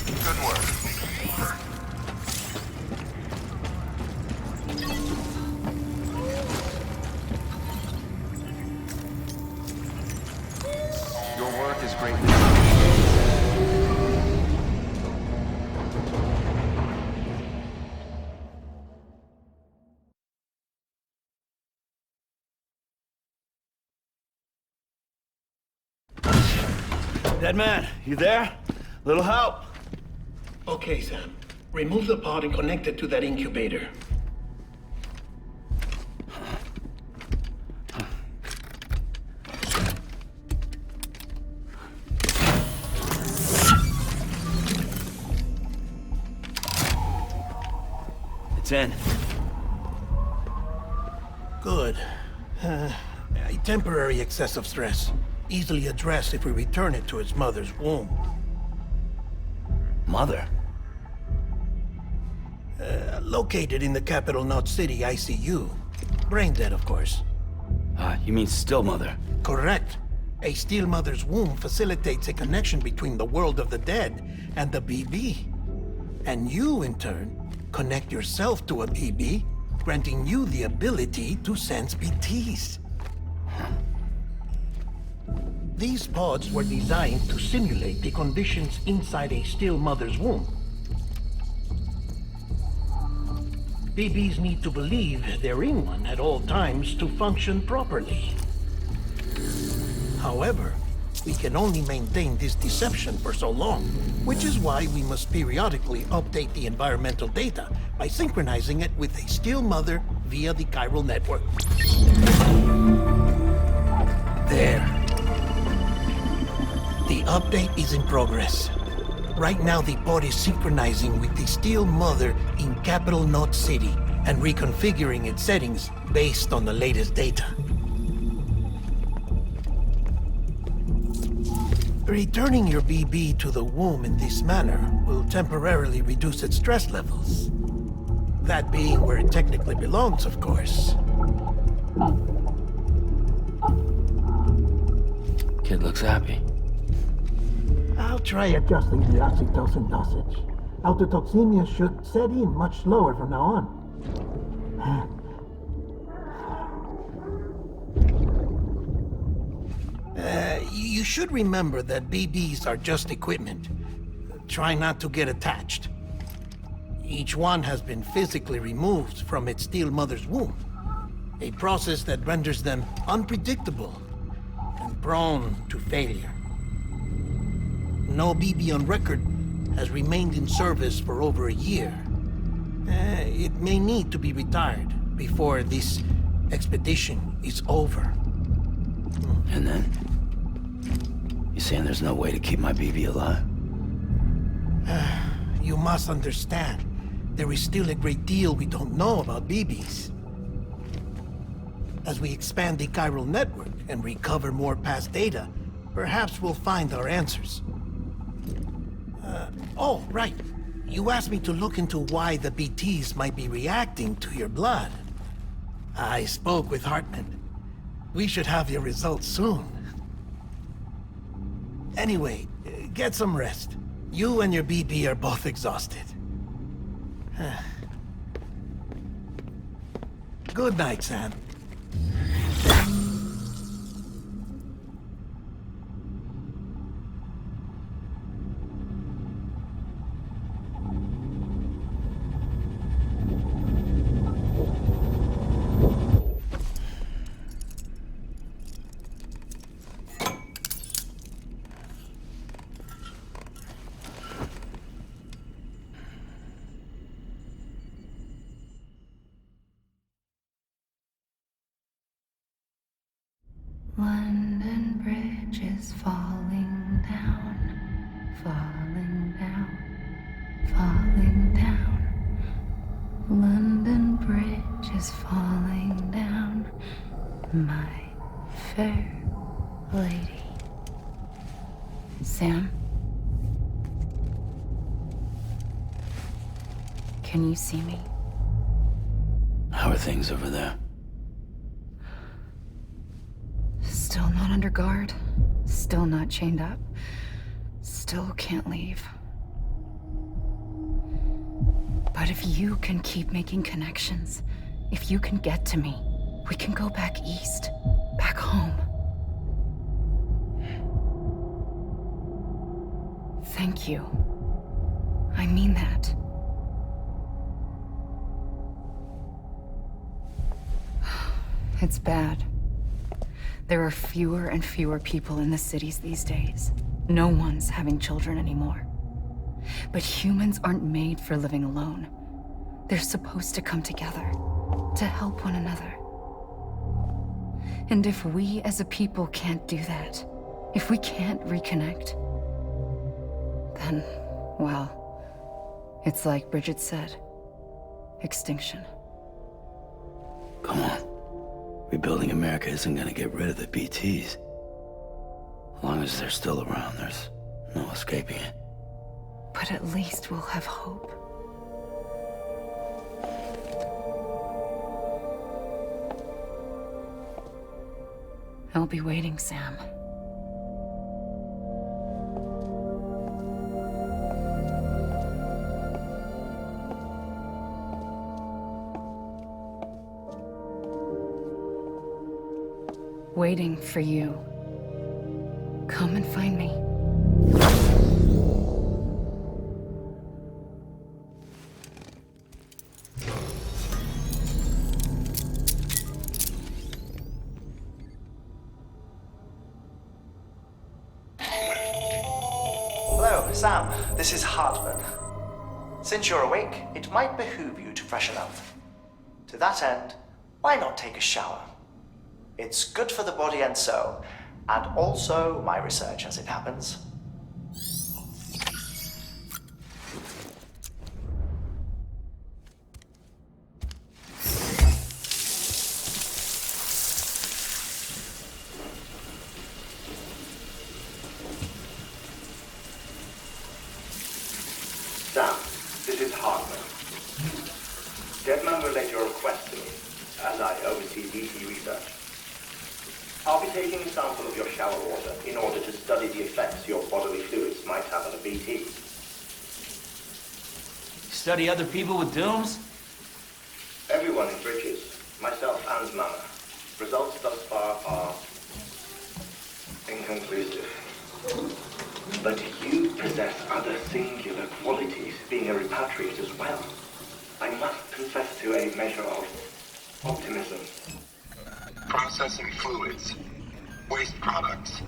Good work. Your work is greatly appreciated. Dead man, you there? Little help? Okay, Sam. Remove the pod and connect it to that incubator. It's in. Good. A temporary excess of stress. Easily addressed if we return it to its mother's womb. Mother? Located in the capital Knot City ICU. Brain dead, of course. You mean still mother? Correct. A still mother's womb facilitates a connection between the world of the dead and the BB. And you, in turn, connect yourself to a BB, granting you the ability to sense BTs. These pods were designed to simulate the conditions inside a still mother's womb. BBs need to believe they're in one at all times to function properly. However, we can only maintain this deception for so long, which is why we must periodically update the environmental data by synchronizing it with a still mother via the chiral network. There. The update is in progress. Right now, the pod is synchronizing with the still mother in capital Knot City and reconfiguring its settings based on the latest data. Returning your BB to the womb in this manner will temporarily reduce its stress levels. That being where it technically belongs, of course. Kid looks happy. I'll try adjusting the oxytocin dosage. Autotoxemia should set in much slower from now on. You should remember that BBs are just equipment. Try not to get attached. Each one has been physically removed from its still mother's womb. A process that renders them unpredictable and prone to failure. No BB on record has remained in service for over a year. It may need to be retired before this expedition is over. And then? You saying there's no way to keep my BB alive? You must understand, there is still a great deal we don't know about BBs. As we expand the chiral network and recover more past data, perhaps we'll find our answers. Oh, right. You asked me to look into why the BTs might be reacting to your blood. I spoke with Hartman. We should have your results soon. Anyway, get some rest. You and your BB are both exhausted. Good night, Sam. bridge is falling down, falling down, falling down. London Bridge is falling down, my fair lady. Sam? Can you see me? How are things over there? Still not under guard. Still not chained up. Still can't leave. But if you can keep making connections, if you can get to me, we can go back east, back home. Thank you. I mean that. It's bad. There are fewer and fewer people in the cities these days. No one's having children anymore. But humans aren't made for living alone. They're supposed to come together, to help one another. And if we as a people can't do that, if we can't reconnect, then, well, it's like Bridget said, extinction. Come on. Rebuilding America isn't gonna get rid of the BTs. As long as they're still around, there's no escaping it. But at least we'll have hope. I'll be waiting, Sam. Waiting for you. Come and find me. Hello, Sam. This is Hartman. Since you're awake, it might behoove you to freshen up. To that end, why not take a shower? It's good for the body and soul, and also my research as it happens. Sam, this is Hartman. Deadman relayed your request to me, as I oversee BT research. I'll be taking a sample of your shower water in order to study the effects your bodily fluids might have on a BT. Study other people with dooms? Everyone in Bridges, myself and Mama. Results thus far are inconclusive. But you possess other singular qualities, being a repatriate as well. I must confess to a measure of optimism. Processing fluids. Waste products.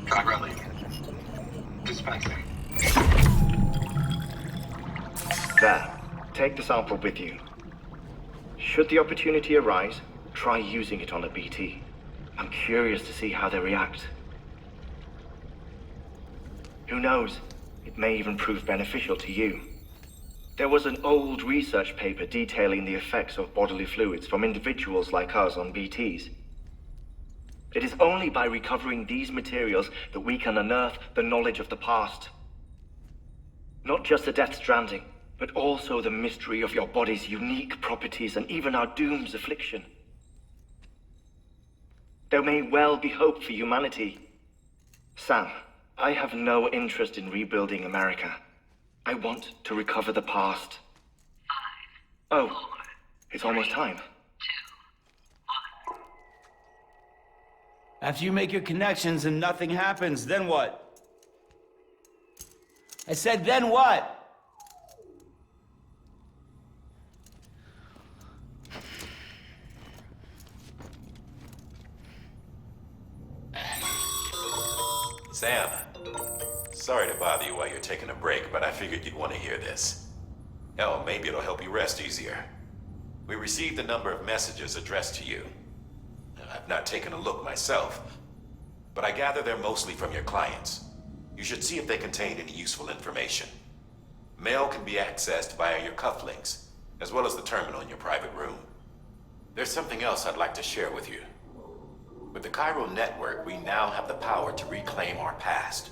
Chiralium. Dispensing. There. Take the sample with you. Should the opportunity arise, try using it on a BT. I'm curious to see how they react. Who knows? It may even prove beneficial to you. There was an old research paper detailing the effects of bodily fluids from individuals like us on BTs. It is only by recovering these materials that we can unearth the knowledge of the past. Not just the Death Stranding, but also the mystery of your body's unique properties and even our doom's affliction. There may well be hope for humanity. Sam, I have no interest in rebuilding America. I want to recover the past. 5, oh, 4, it's almost time. 2, 1. After you make your connections and nothing happens, then what? I said, then what? Sam, sorry to bother you while you're taking a break, but I figured you'd want to hear this. Hell, maybe it'll help you rest easier. We received a number of messages addressed to you. I've not taken a look myself, but I gather they're mostly from your clients. You should see if they contain any useful information. Mail can be accessed via your cufflinks, as well as the terminal in your private room. There's something else I'd like to share with you. With the Chiral Network, we now have the power to reclaim our past.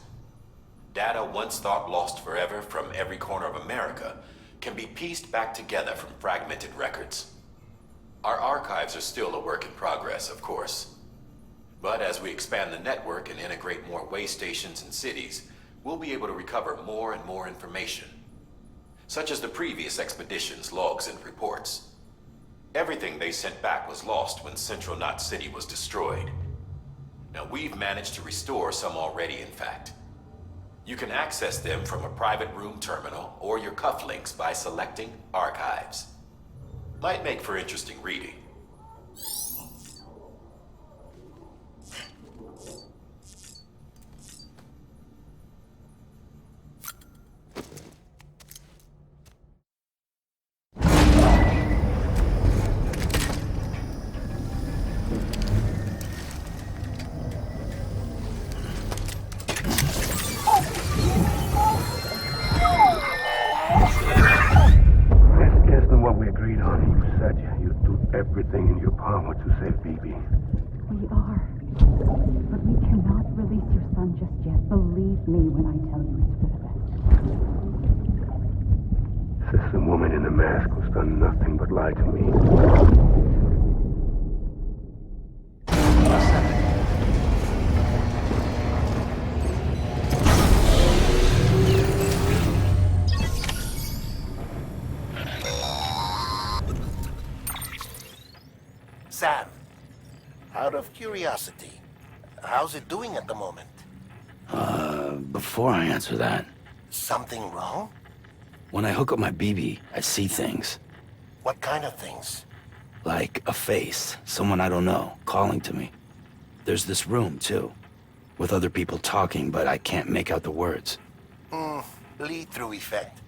Data once thought lost forever from every corner of America can be pieced back together from fragmented records. Our archives are still a work in progress, of course. But as we expand the network and integrate more way stations and cities, we'll be able to recover more and more information, such as the previous expedition's logs and reports. Everything they sent back was lost when Central Knot City was destroyed. Now we've managed to restore some already, in fact. You can access them from a private room terminal or your cufflinks by selecting Archives. Might make for interesting reading. Everything in your power to save BB. We are. But we cannot release your son just yet. Believe me when I tell you it's for the best. Says the woman in the mask who's done nothing but lie to me. Sam, out of curiosity, how's it doing at the moment? Before I answer that... Something wrong? When I hook up my BB, I see things. What kind of things? Like a face, someone I don't know, calling to me. There's this room, too, with other people talking, but I can't make out the words. Lead-through effect.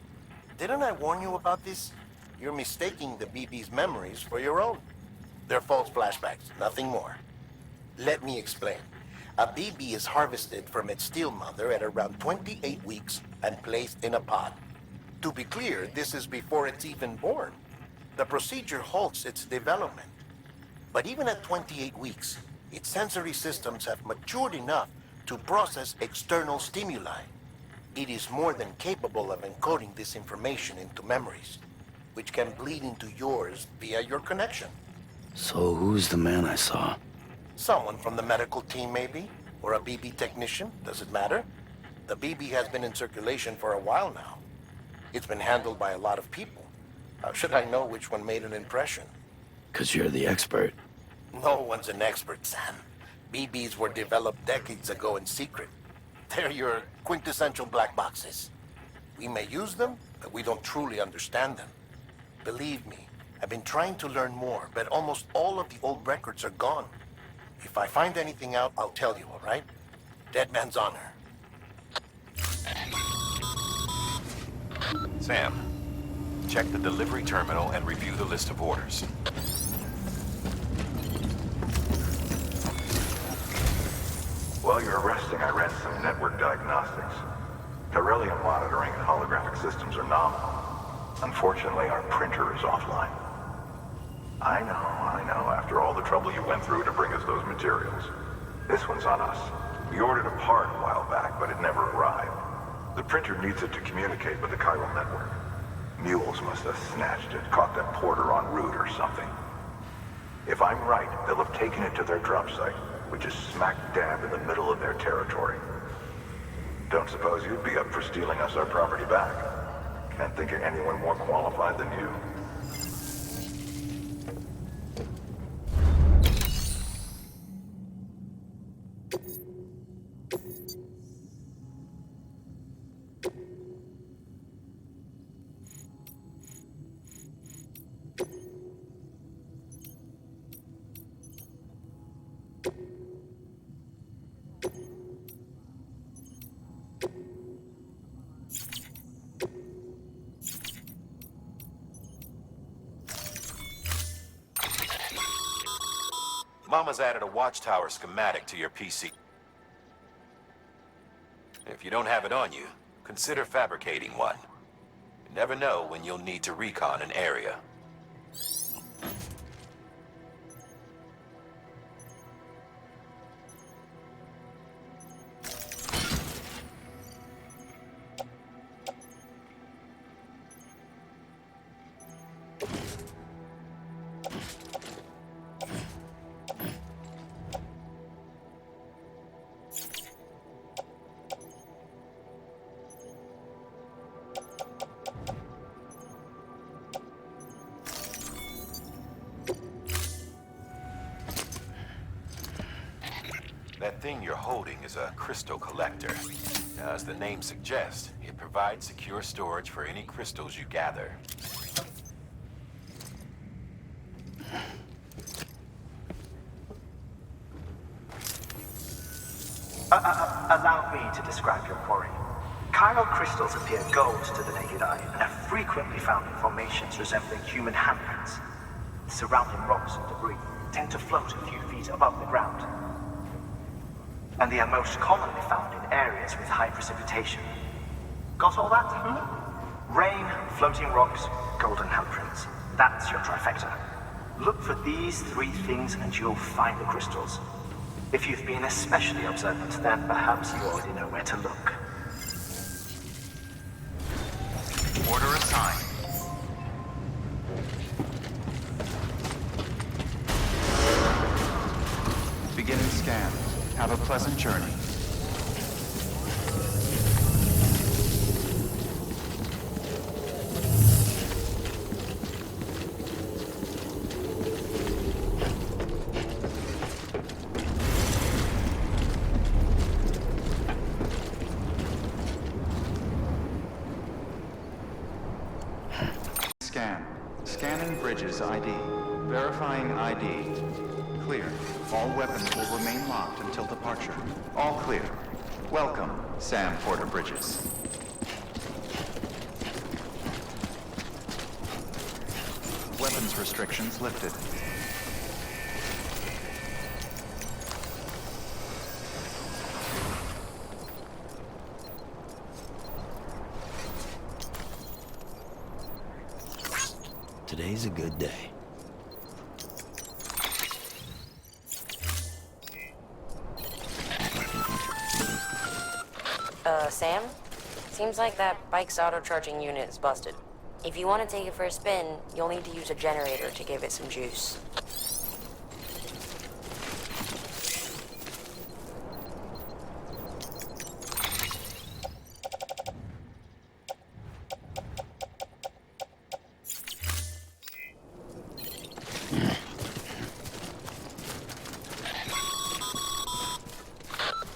Didn't I warn you about this? You're mistaking the BB's memories for your own. They're false flashbacks, nothing more. Let me explain. A BB is harvested from its steel mother at around 28 weeks and placed in a pod. To be clear, this is before it's even born. The procedure halts its development. But even at 28 weeks, its sensory systems have matured enough to process external stimuli. It is more than capable of encoding this information into memories, which can bleed into yours via your connection. So who's the man I saw? Someone from the medical team, maybe? Or a BB technician? Does it matter? The BB has been in circulation for a while now. It's been handled by a lot of people. How should I know which one made an impression? 'Cause you're the expert. No one's an expert, Sam. BBs were developed decades ago in secret. They're your quintessential black boxes. We may use them, but we don't truly understand them. Believe me, I've been trying to learn more, but almost all of the old records are gone. If I find anything out, I'll tell you, all right? Dead man's honor. Sam, check the delivery terminal and review the list of orders. While you're resting, I ran some network diagnostics. Beryllium monitoring and holographic systems are nominal. Unfortunately, our printer is offline. I know, after all the trouble you went through to bring us those materials. This one's on us. We ordered a part a while back, but it never arrived. The printer needs it to communicate with the chiral network. Mules must have snatched it, caught that porter en route or something. If I'm right, they'll have taken it to their drop site, which is smack dab in the middle of their territory. Don't suppose you'd be up for stealing us our property back? Can't think of anyone more qualified than you. Mama's added a watchtower schematic to your PC. If you don't have it on you, consider fabricating one. You never know when you'll need to recon an area. That thing you're holding is a crystal collector. Now, as the name suggests, it provides secure storage for any crystals you gather. Allow me to describe your quarry. Chiral crystals appear gold to the naked eye and are frequently found in formations resembling human handprints. Surrounding rocks and debris tend to float a few feet above the ground. And they are most commonly found in areas with high precipitation. Got all that? Rain, floating rocks, golden handprints. That's your trifecta. Look for these three things and you'll find the crystals. If you've been especially observant, then perhaps you already know where to look. Order assigned. Beginning scan. Have a pleasant journey. Scan. Scanning bridges ID. Verifying ID. Clear. All weapons will remain locked until departure. All clear. Welcome, Sam Porter Bridges. Weapons restrictions lifted. Today's a good day. Sam? Seems like that bike's auto-charging unit is busted. If you want to take it for a spin, you'll need to use a generator to give it some juice.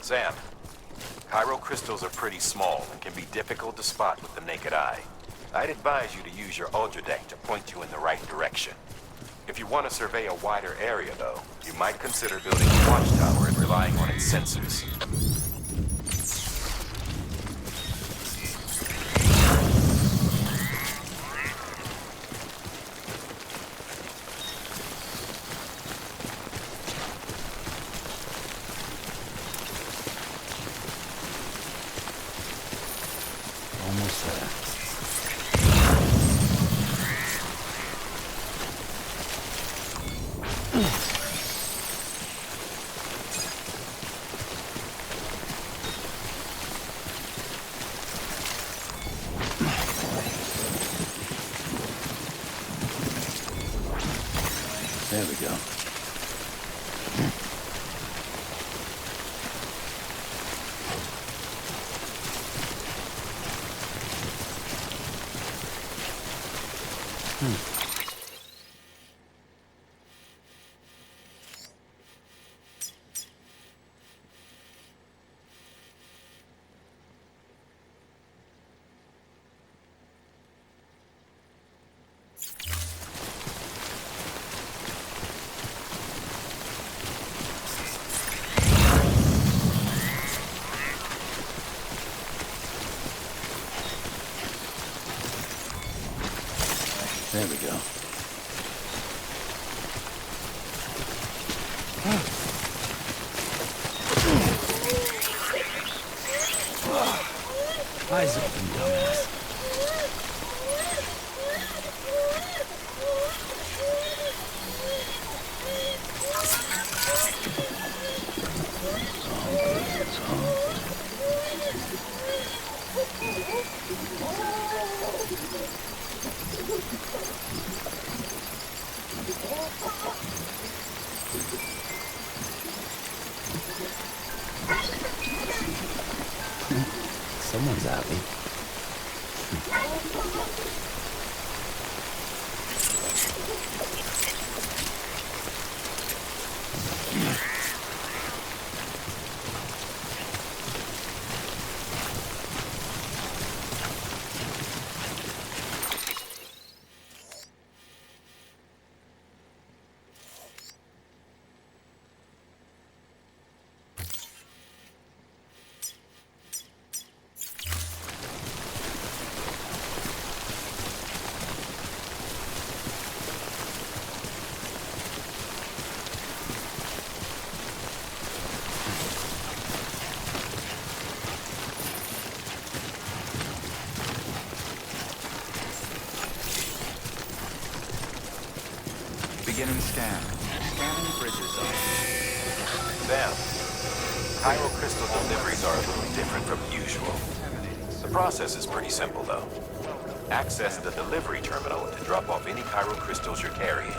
Sam, chiral crystals are pretty small and can be difficult to spot with the naked eye. I'd advise you to use your ultra deck to point you in the right direction. If you want to survey a wider area, though, you might consider building a watchtower and relying on its sensors. Almost there. There we go. There we go. Eyes open, dumbass. Someone's happy. Beginning scan. Scanning bridges. Sam, Cairo crystal deliveries are a little different from usual. The process is pretty simple, though. Access the delivery terminal to drop off any Cairo crystals you're carrying.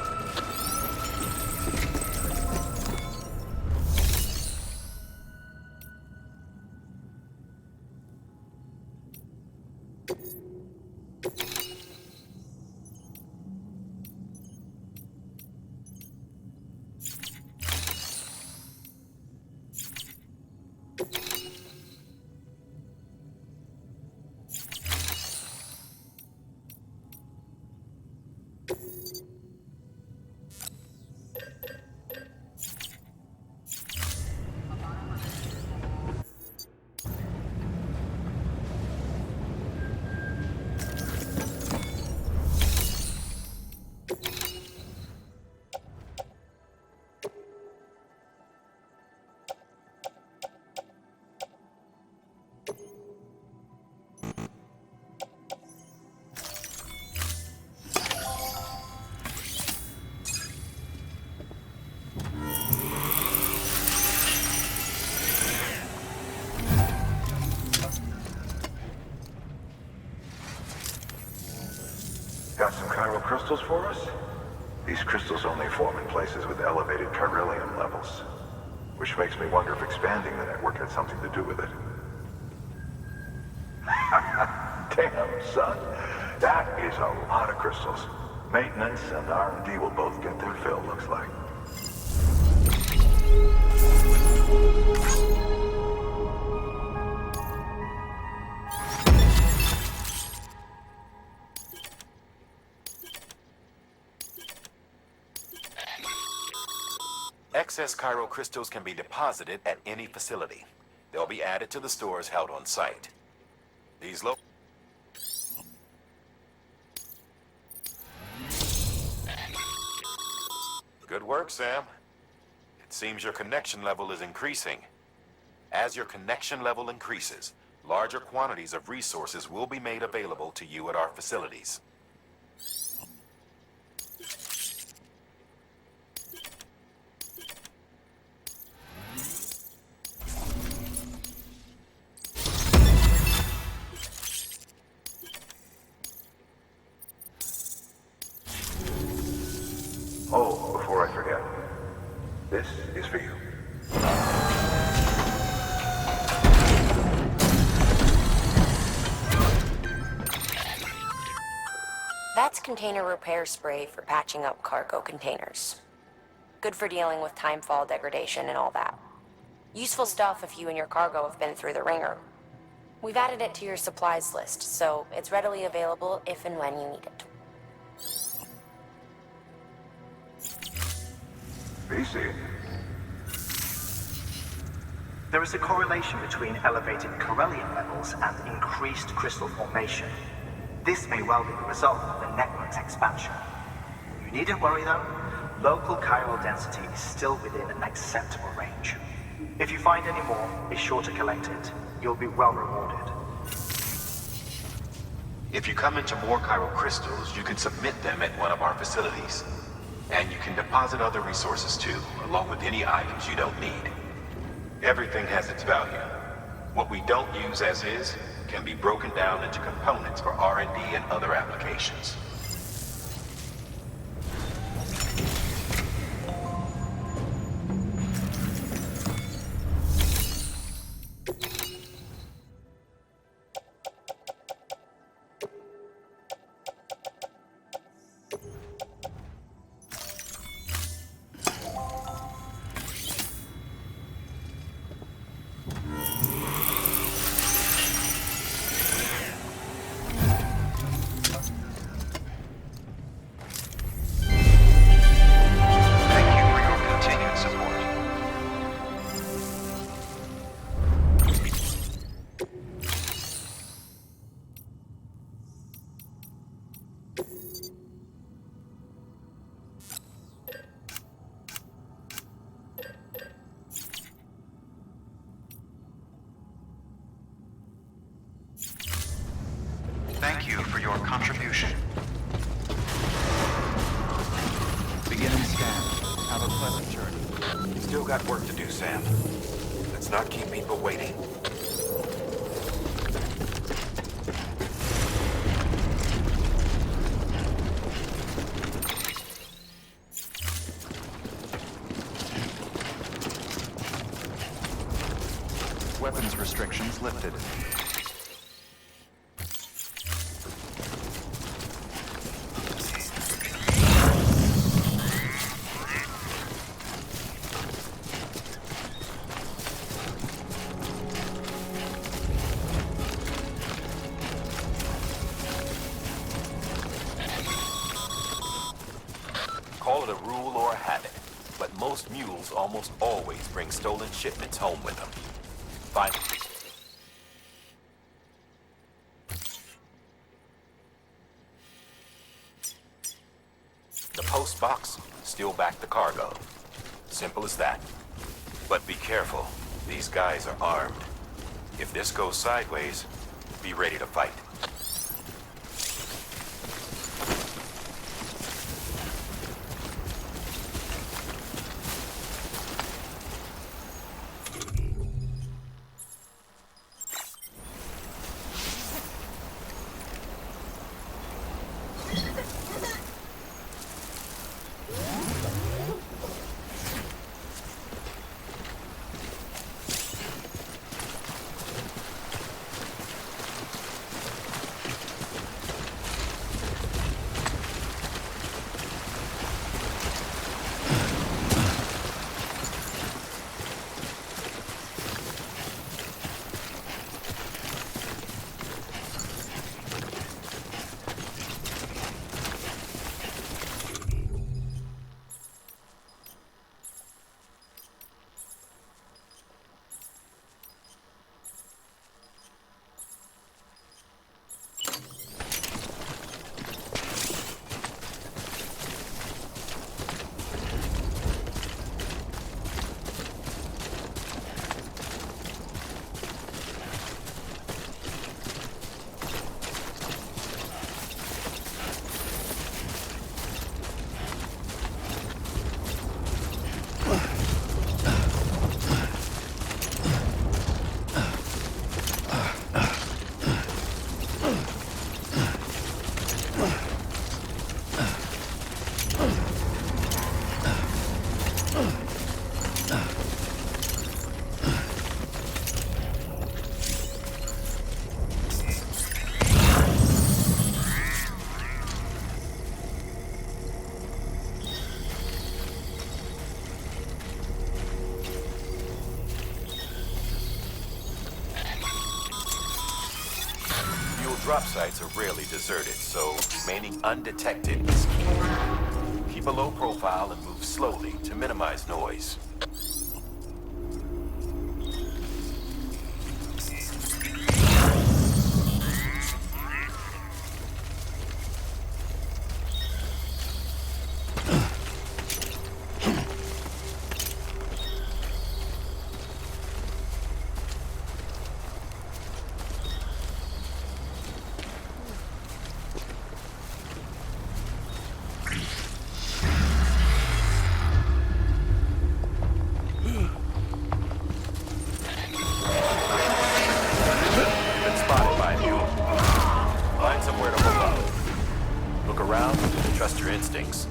Got some chiral crystals for us? These crystals only form in places with elevated chiralium levels, which makes me wonder if expanding the network had something to do with it. Damn, son. That is a lot of crystals. Maintenance and R&D will both get their fill, looks like. Excess Cairo crystals can be deposited at any facility. They'll be added to the stores held on site. These Good work, Sam. It seems your connection level is increasing. As your connection level increases, larger quantities of resources will be made available to you at our facilities. Oh, before I forget, this is for you. That's container repair spray for patching up cargo containers. Good for dealing with timefall degradation and all that. Useful stuff if you and your cargo have been through the ringer. We've added it to your supplies list, so it's readily available if and when you need it. BC. There is a correlation between elevated chiralium levels and increased crystal formation. This may well be the result of the network's expansion. You needn't worry though. Local chiral density is still within an acceptable range. If you find any more, be sure to collect it. You'll be well rewarded. If you come into more chiral crystals, you can submit them at one of our facilities. And you can deposit other resources too, along with any items you don't need. Everything has its value. What we don't use as is can be broken down into components for R&D and other applications. Thank you for your contribution. Beginning scan. Have a pleasant journey. Still got work to do, Sam. Let's not keep people waiting. Weapons restrictions lifted. Call it a rule or a habit, but most mules almost always bring stolen shipments home with them. Fine. The post box, steal back the cargo. Simple as that. But be careful. These guys are armed. If this goes sideways, be ready to fight. Drop sites are rarely deserted, so remaining undetected is key. Keep a low profile and move slowly to minimize noise. your instincts.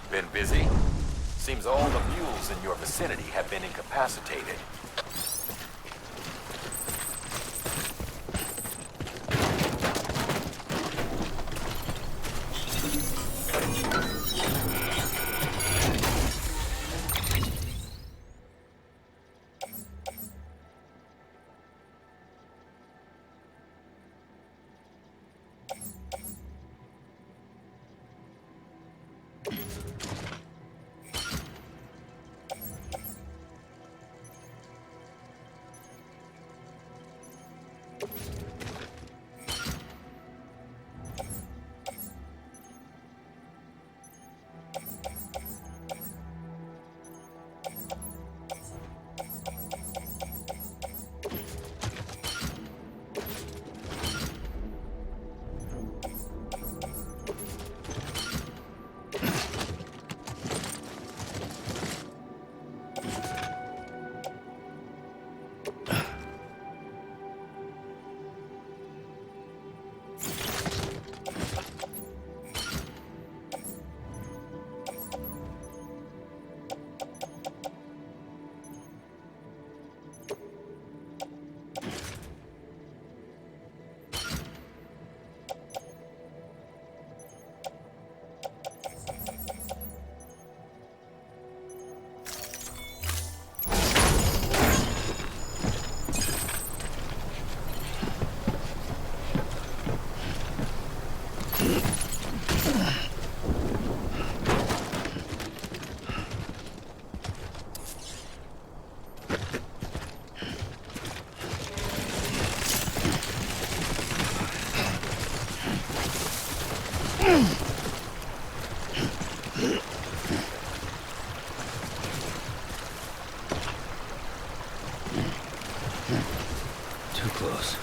Been busy? Seems all the mules in your vicinity have been incapacitated. Too close.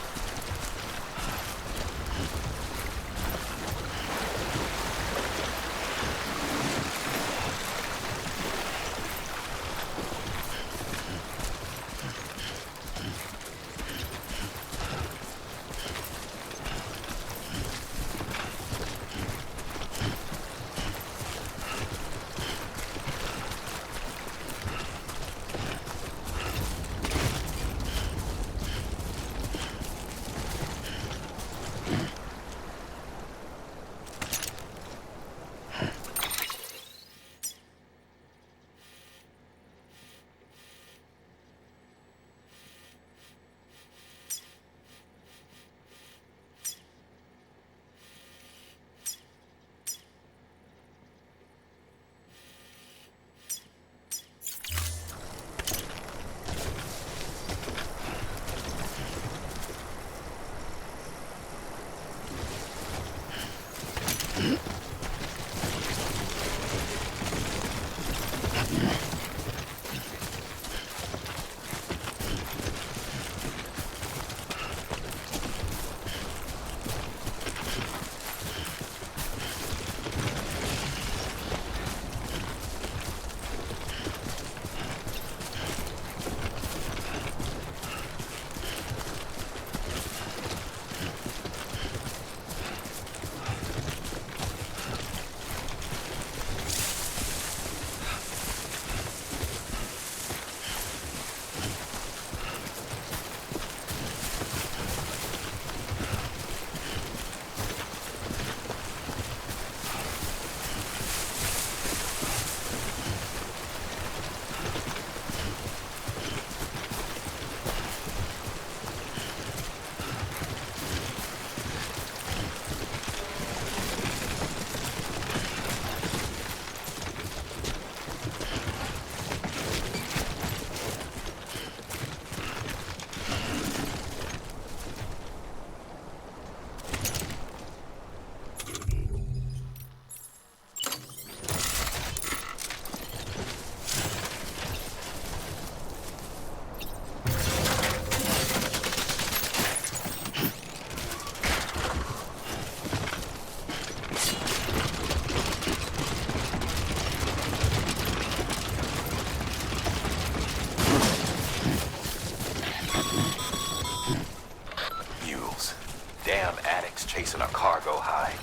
chasing a cargo high.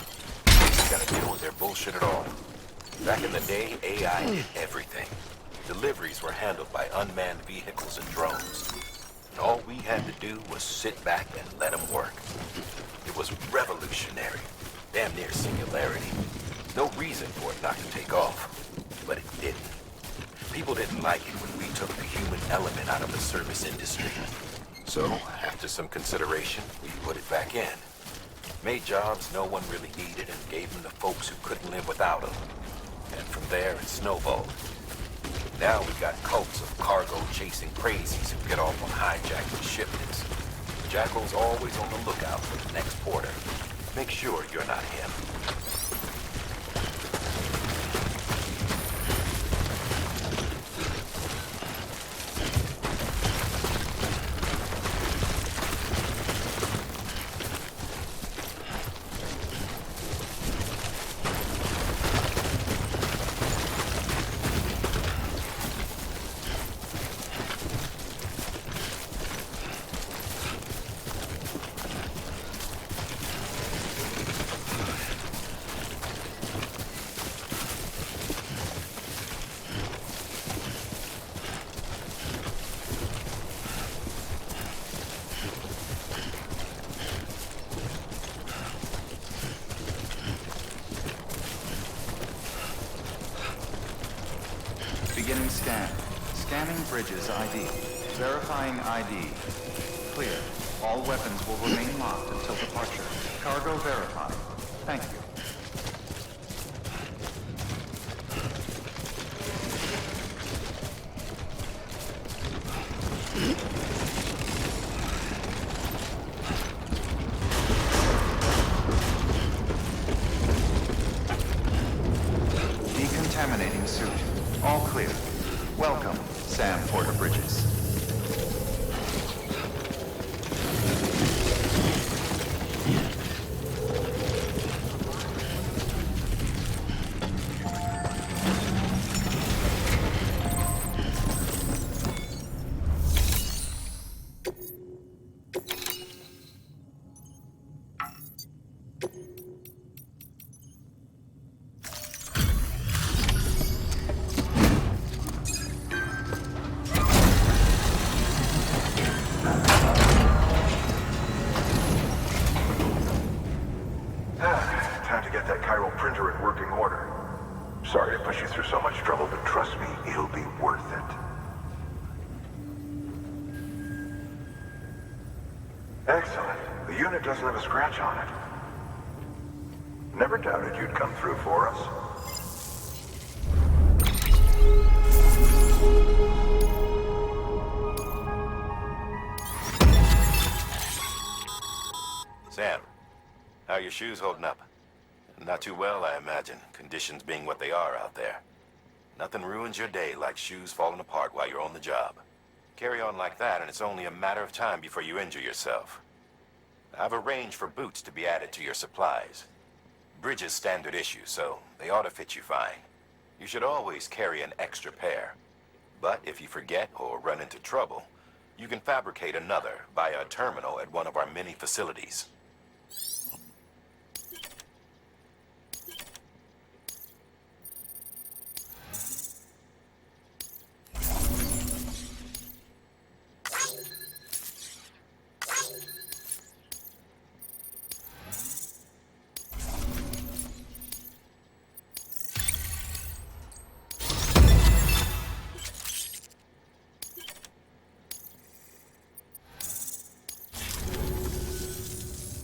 We gotta deal with their bullshit at all. Back in the day, AI did everything. Deliveries were handled by unmanned vehicles and drones. And all we had to do was sit back and let them work. It was revolutionary. Damn near singularity. No reason for it not to take off. But it didn't. People didn't like it when we took the human element out of the service industry. So, after some consideration, we put it back in. Made jobs no one really needed and gave them to folks who couldn't live without them. And from there, it snowballed. Now we got cults of cargo-chasing crazies who get off on hijacking shipments. Jackal's always on the lookout for the next porter. Make sure you're not him. Beginning scan. Scanning bridges ID. Verifying ID. Clear. All weapons will remain locked until departure. Cargo verified. Thank you. Decontaminating suit. All clear. Welcome, Sam Porter Bridges. Time to get that chiral printer in working order. Sorry to push you through so much trouble, but trust me, it'll be worth it. Excellent. The unit doesn't have a scratch on it. Never doubted you'd come through for us. Sam, how are your shoes holding up? Not too well, I imagine, conditions being what they are out there. Nothing ruins your day like shoes falling apart while you're on the job. Carry on like that, and it's only a matter of time before you injure yourself. I've arranged for boots to be added to your supplies. Bridges standard issue, so they ought to fit you fine. You should always carry an extra pair. But if you forget or run into trouble, you can fabricate another via a terminal at one of our many facilities.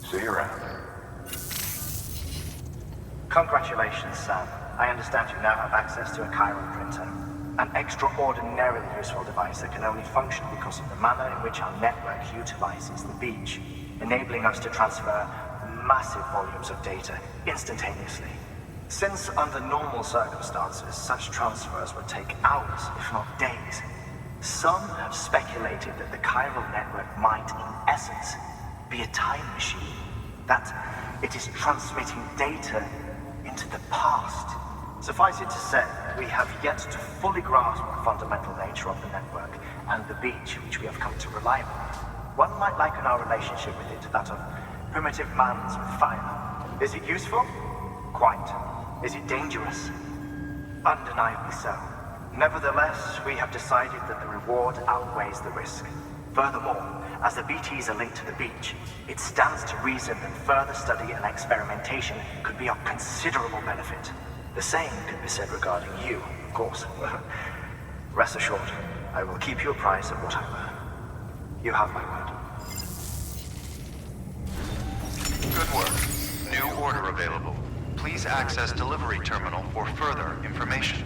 See you around. Congratulations, Sam. I understand you now have access to a chiral printer. An extraordinarily useful device that can only function because of the manner in which our network utilizes the beach, enabling us to transfer massive volumes of data instantaneously. Since under normal circumstances, such transfers would take hours, if not days, some have speculated that the chiral network might, in essence, be a time machine. That it is transmitting data into the past. Suffice it to say, we have yet to fully grasp the fundamental nature of the network and the beach which we have come to rely on. One might liken our relationship with it to that of Primitive man's with fire. Is it useful? Quite. Is it dangerous? Undeniably so. Nevertheless, we have decided that the reward outweighs the risk. Furthermore, as the BTs are linked to the beach, it stands to reason that further study and experimentation could be of considerable benefit. The same could be said regarding you, of course. Rest assured, I will keep you apprised of what I learn. You have my word. Good work. New order available. Please access delivery terminal for further information.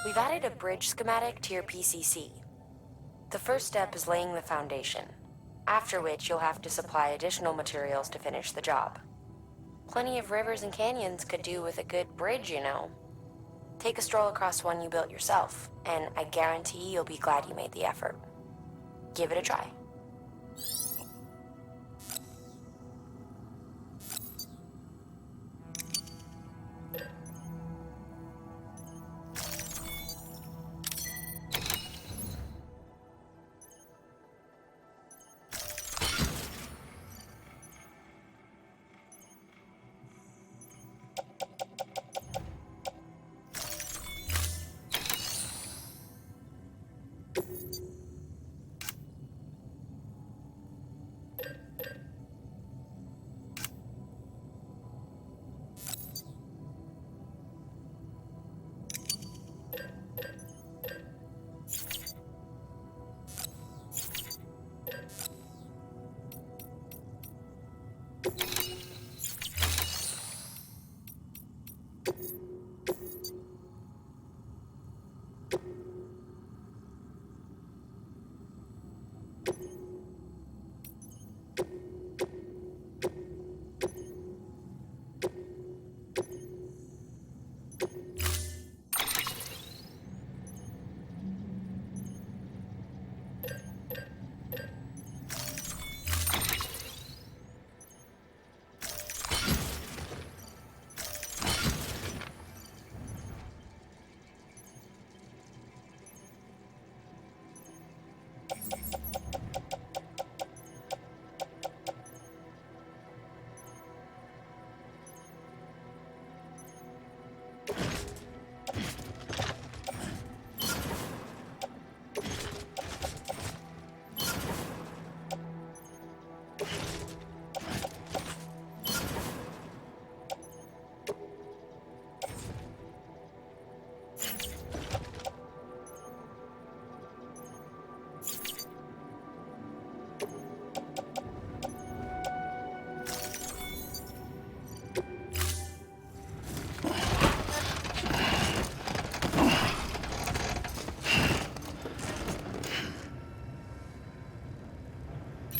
We've added a bridge schematic to your PCC. The first step is laying the foundation, after which you'll have to supply additional materials to finish the job. Plenty of rivers and canyons could do with a good bridge, you know. Take a stroll across one you built yourself, and I guarantee you'll be glad you made the effort. Give it a try.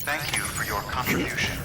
Thank you for your contribution.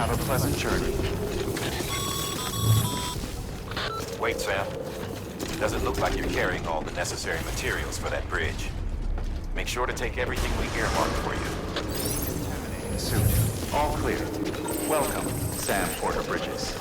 Have a pleasant journey. Wait, Sam. Doesn't look like you're carrying all the necessary materials for that bridge. Make sure to take everything we earmarked for you. Contaminating suit. All clear. Welcome, Sam Porter Bridges.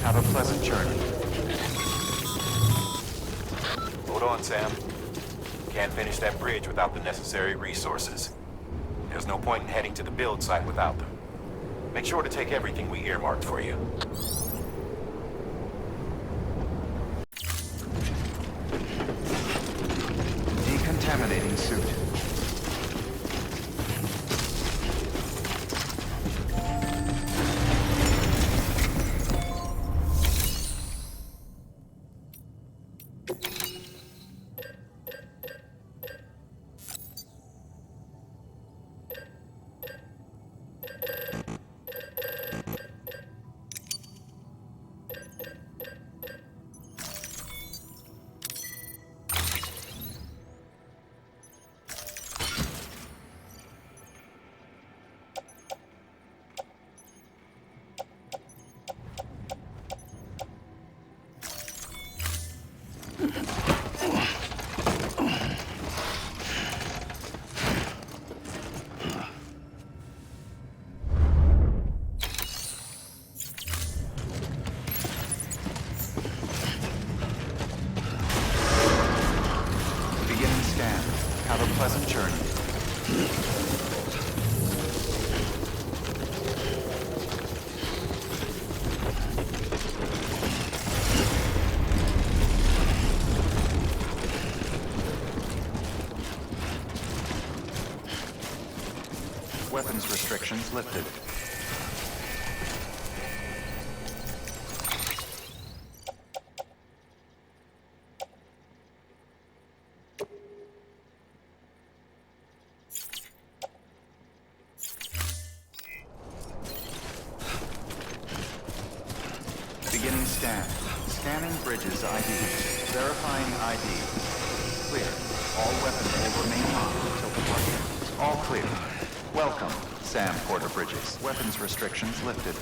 Have a pleasant journey. Hold on, Sam. Can't finish that bridge without the necessary resources. There's no point in heading to the build site without them. Make sure to take everything we earmarked for you. Decontaminating suit. Have a pleasant journey. Weapons restrictions lifted. Beginning scan. Scanning bridges ID. Verifying ID. Clear. All weapons will remain on until departure. All clear. Welcome, Sam Porter Bridges. Weapons restrictions lifted.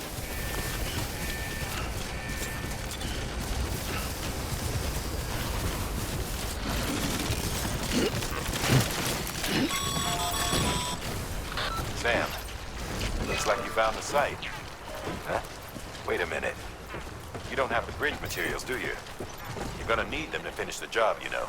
Sam, looks like you found the site. Huh? Wait a minute. You don't have the bridge materials, do you? You're gonna need them to finish the job, you know.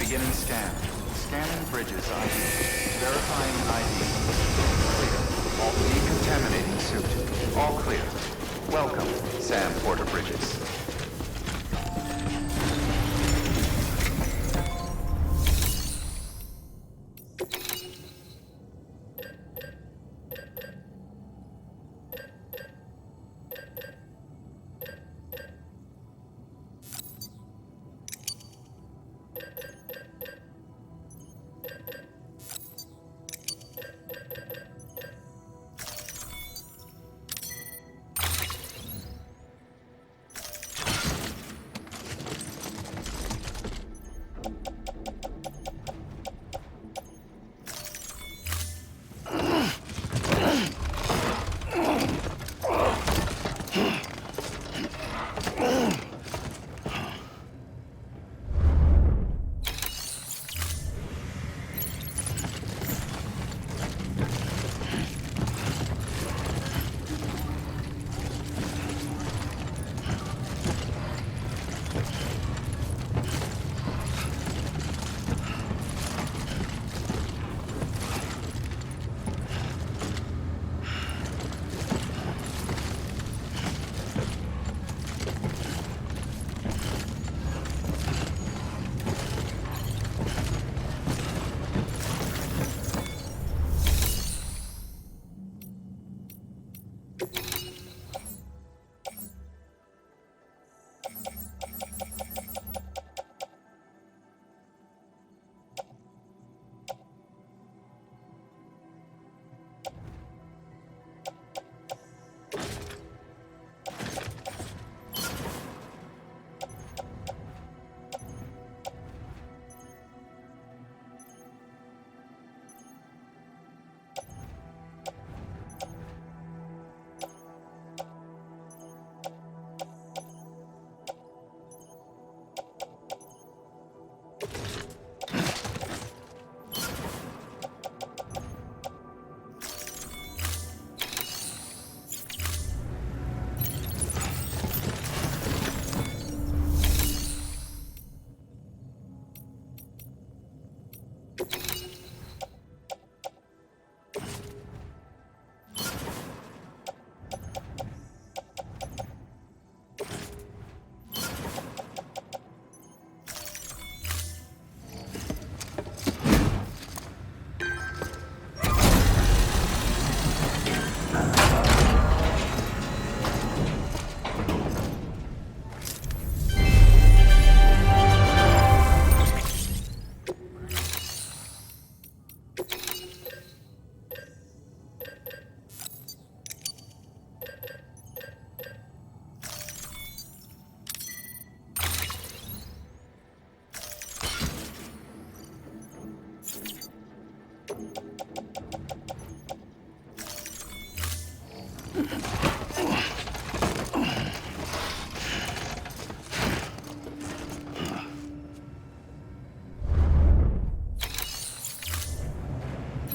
Beginning scan. Scanning bridges ID. Verifying ID. Clear. All decontaminating suit. All clear. Welcome, Sam Porter Bridges.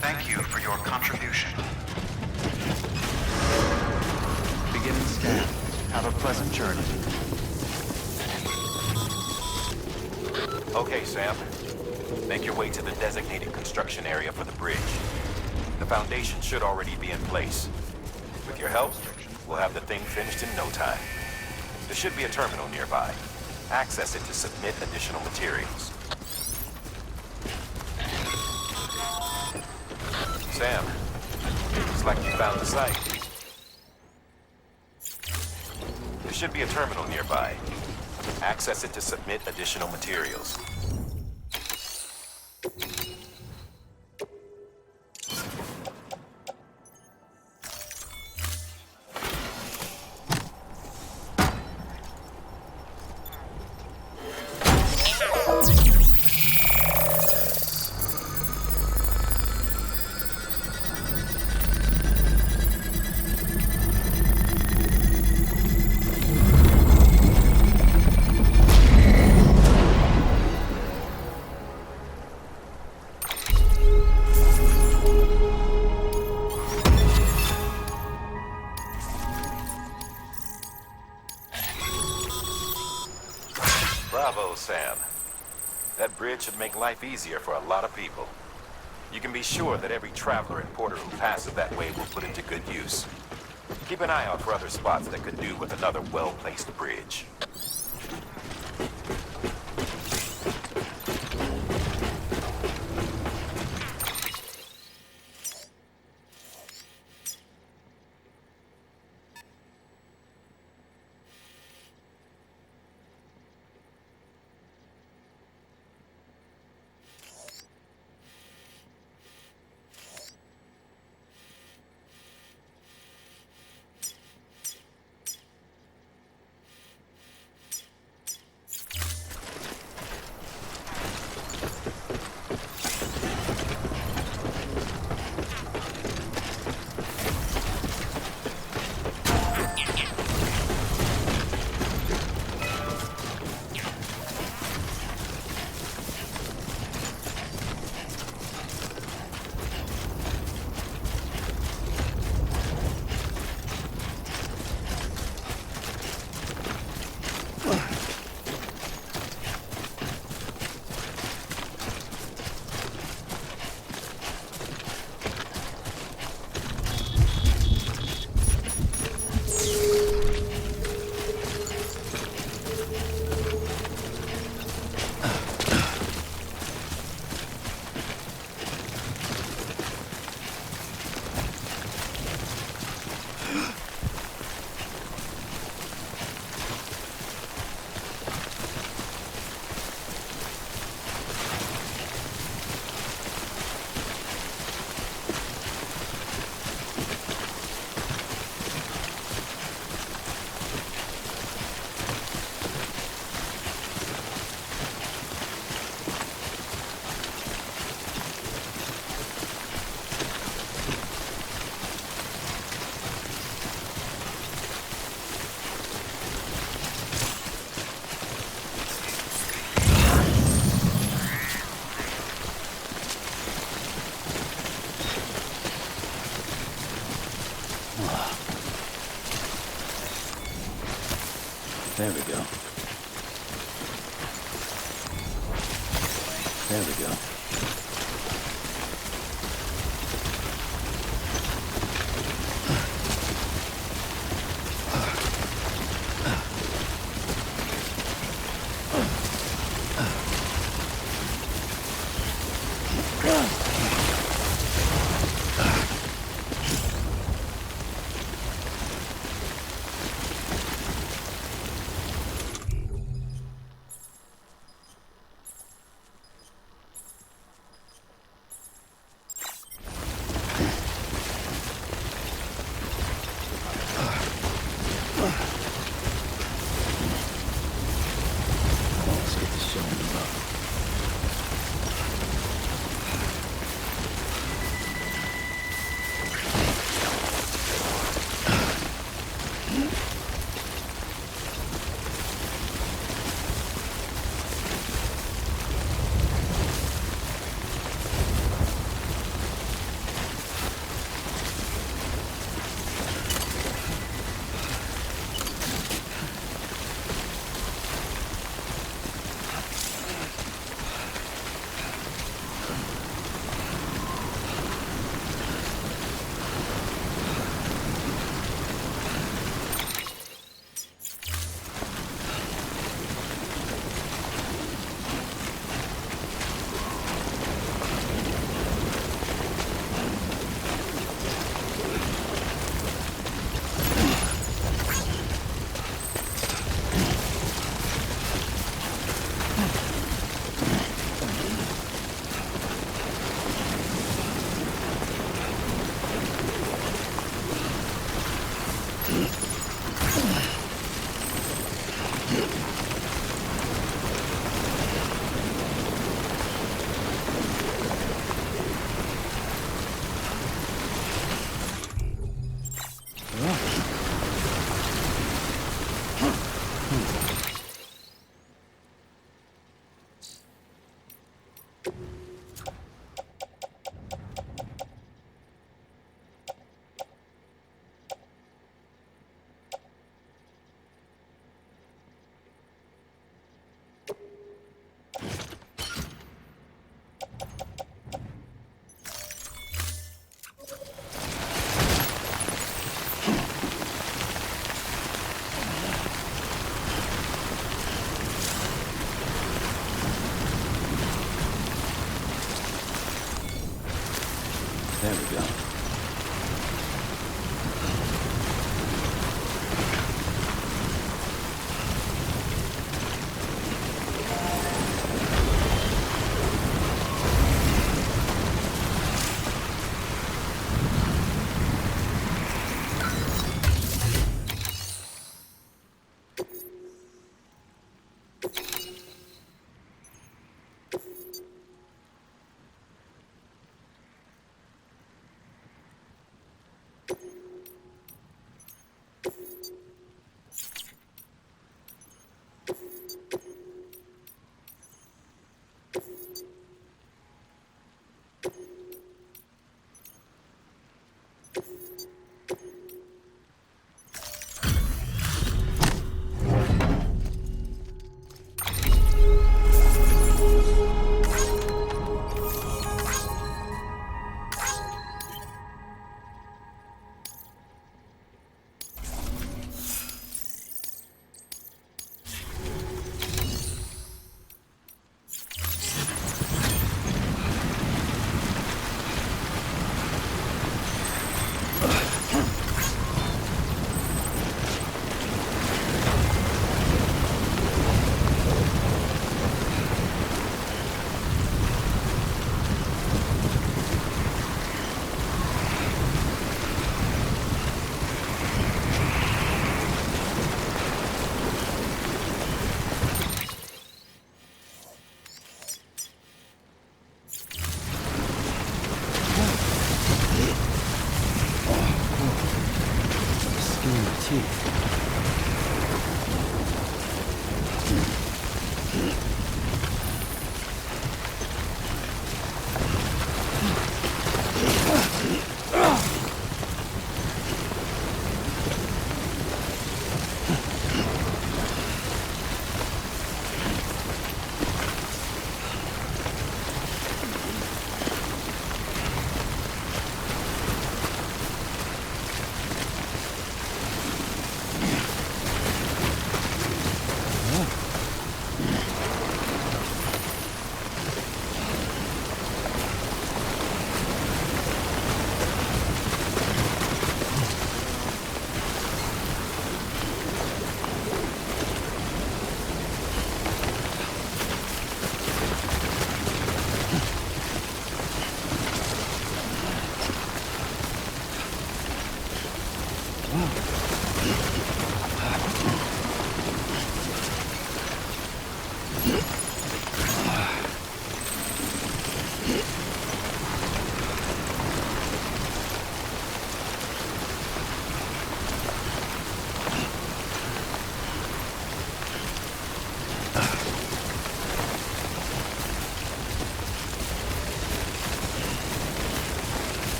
Thank you for your contribution. Beginning scan. Have a pleasant journey. Okay, Sam. Make your way to the designated construction area for the bridge. The foundation should already be in place. With your help, we'll have the thing finished in no time. There should be a terminal nearby. Access it to submit additional materials. Sam, looks like you found the site. There should be a terminal nearby. Access it to submit additional materials. That bridge should make life easier for a lot of people. You can be sure that every traveler and porter who passes that way will put it to good use. Keep an eye out for other spots that could do with another well-placed bridge. There we go. There we go. There we go.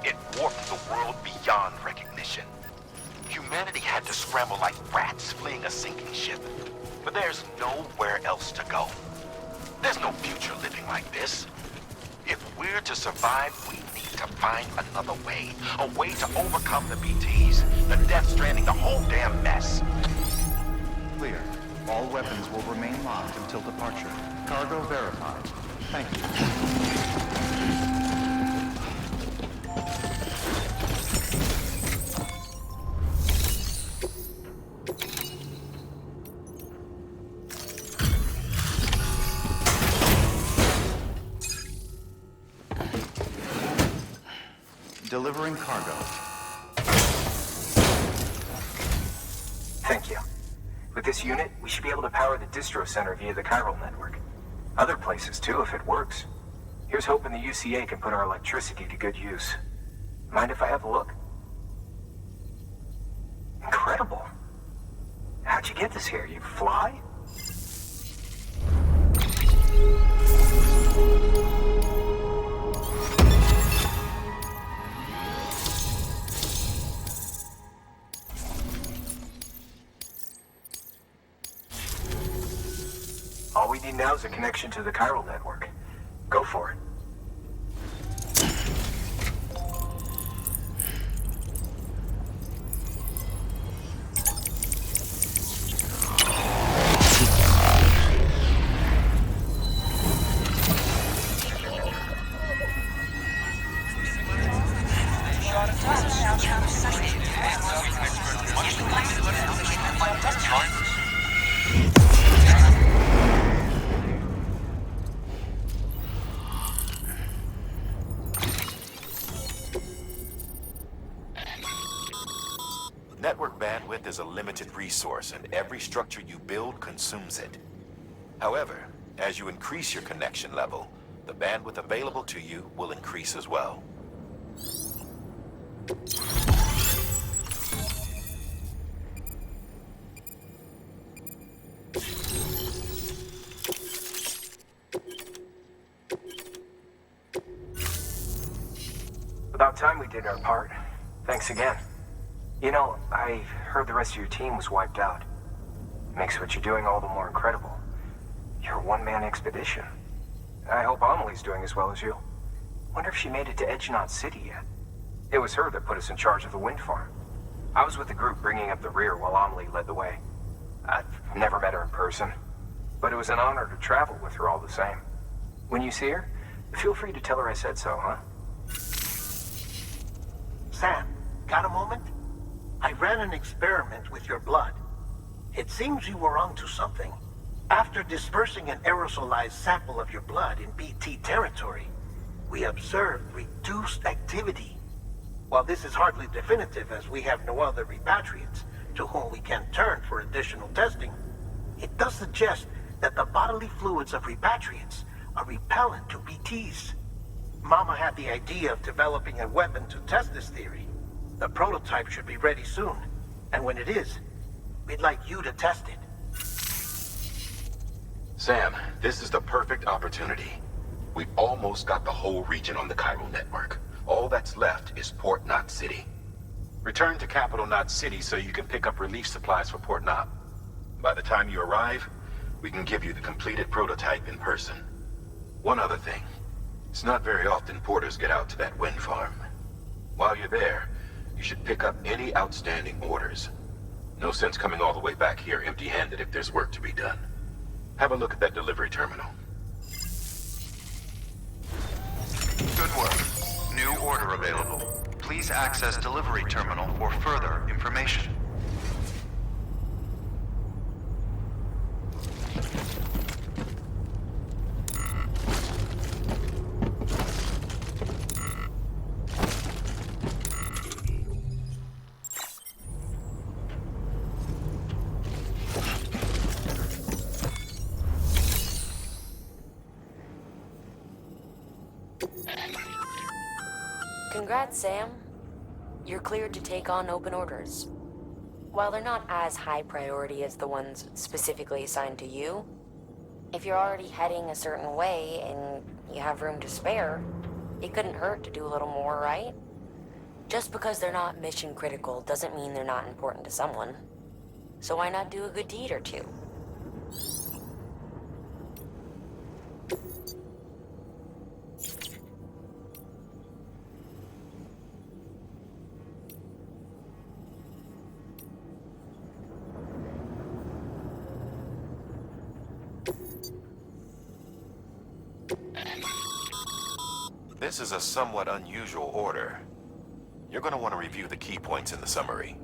It warped the world beyond recognition. Humanity had to scramble like rats fleeing a sinking ship. But there's nowhere else to go. There's no future living like this. If we're to survive, we need to find another way. A way to overcome the BTs, the Death Stranding, the whole damn mess. Clear. All weapons will remain locked until departure. Cargo verified. Thank you. Delivering cargo. Thank you. With this unit, we should be able to power the distro center via the chiral network. Other places too, if it works. Here's hoping the UCA can put our electricity to good use. Mind if I have a look? Incredible. How'd you get this here? You fly? All we need now is a connection to the chiral network. Go for it. Network bandwidth is a limited resource, and every structure you build consumes it. However, as you increase your connection level, the bandwidth available to you will increase as well. About time we did our part. Thanks again. You know, I heard the rest of your team was wiped out. Makes what you're doing all the more incredible. You're a one-man expedition. I hope Amelie's doing as well as you. Wonder if she made it to Edgenot City yet. It was her that put us in charge of the wind farm. I was with the group bringing up the rear while Amelie led the way. I've never met her in person, but it was an honor to travel with her all the same. When you see her, feel free to tell her I said so, huh? Sam, got a moment? I ran an experiment with your blood. It seems you were onto something. After dispersing an aerosolized sample of your blood in BT territory, we observed reduced activity. While this is hardly definitive, as we have no other repatriates to whom we can turn for additional testing, it does suggest that the bodily fluids of repatriates are repellent to BTs. Mama had the idea of developing a weapon to test this theory. The prototype should be ready soon, and when it is, we'd like you to test it. Sam, this is the perfect opportunity. We've almost got the whole region on the chiral network. All that's left is Port Knot City. Return to Capital Knot City so you can pick up relief supplies for Port Knot. By the time you arrive, we can give you the completed prototype in person. One other thing. It's not very often porters get out to that wind farm. While you're there, you should pick up any outstanding orders. No sense coming all the way back here empty-handed if there's work to be done. Have a look at that delivery terminal. Good work. New order available. Please access delivery terminal for further information. Congrats, Sam. You're cleared to take on open orders. While they're not as high priority as the ones specifically assigned to you, if you're already heading a certain way and you have room to spare, it couldn't hurt to do a little more, right? Just because they're not mission critical doesn't mean they're not important to someone. So why not do a good deed or two? This is a somewhat unusual order. You're going to want to review the key points in the summary.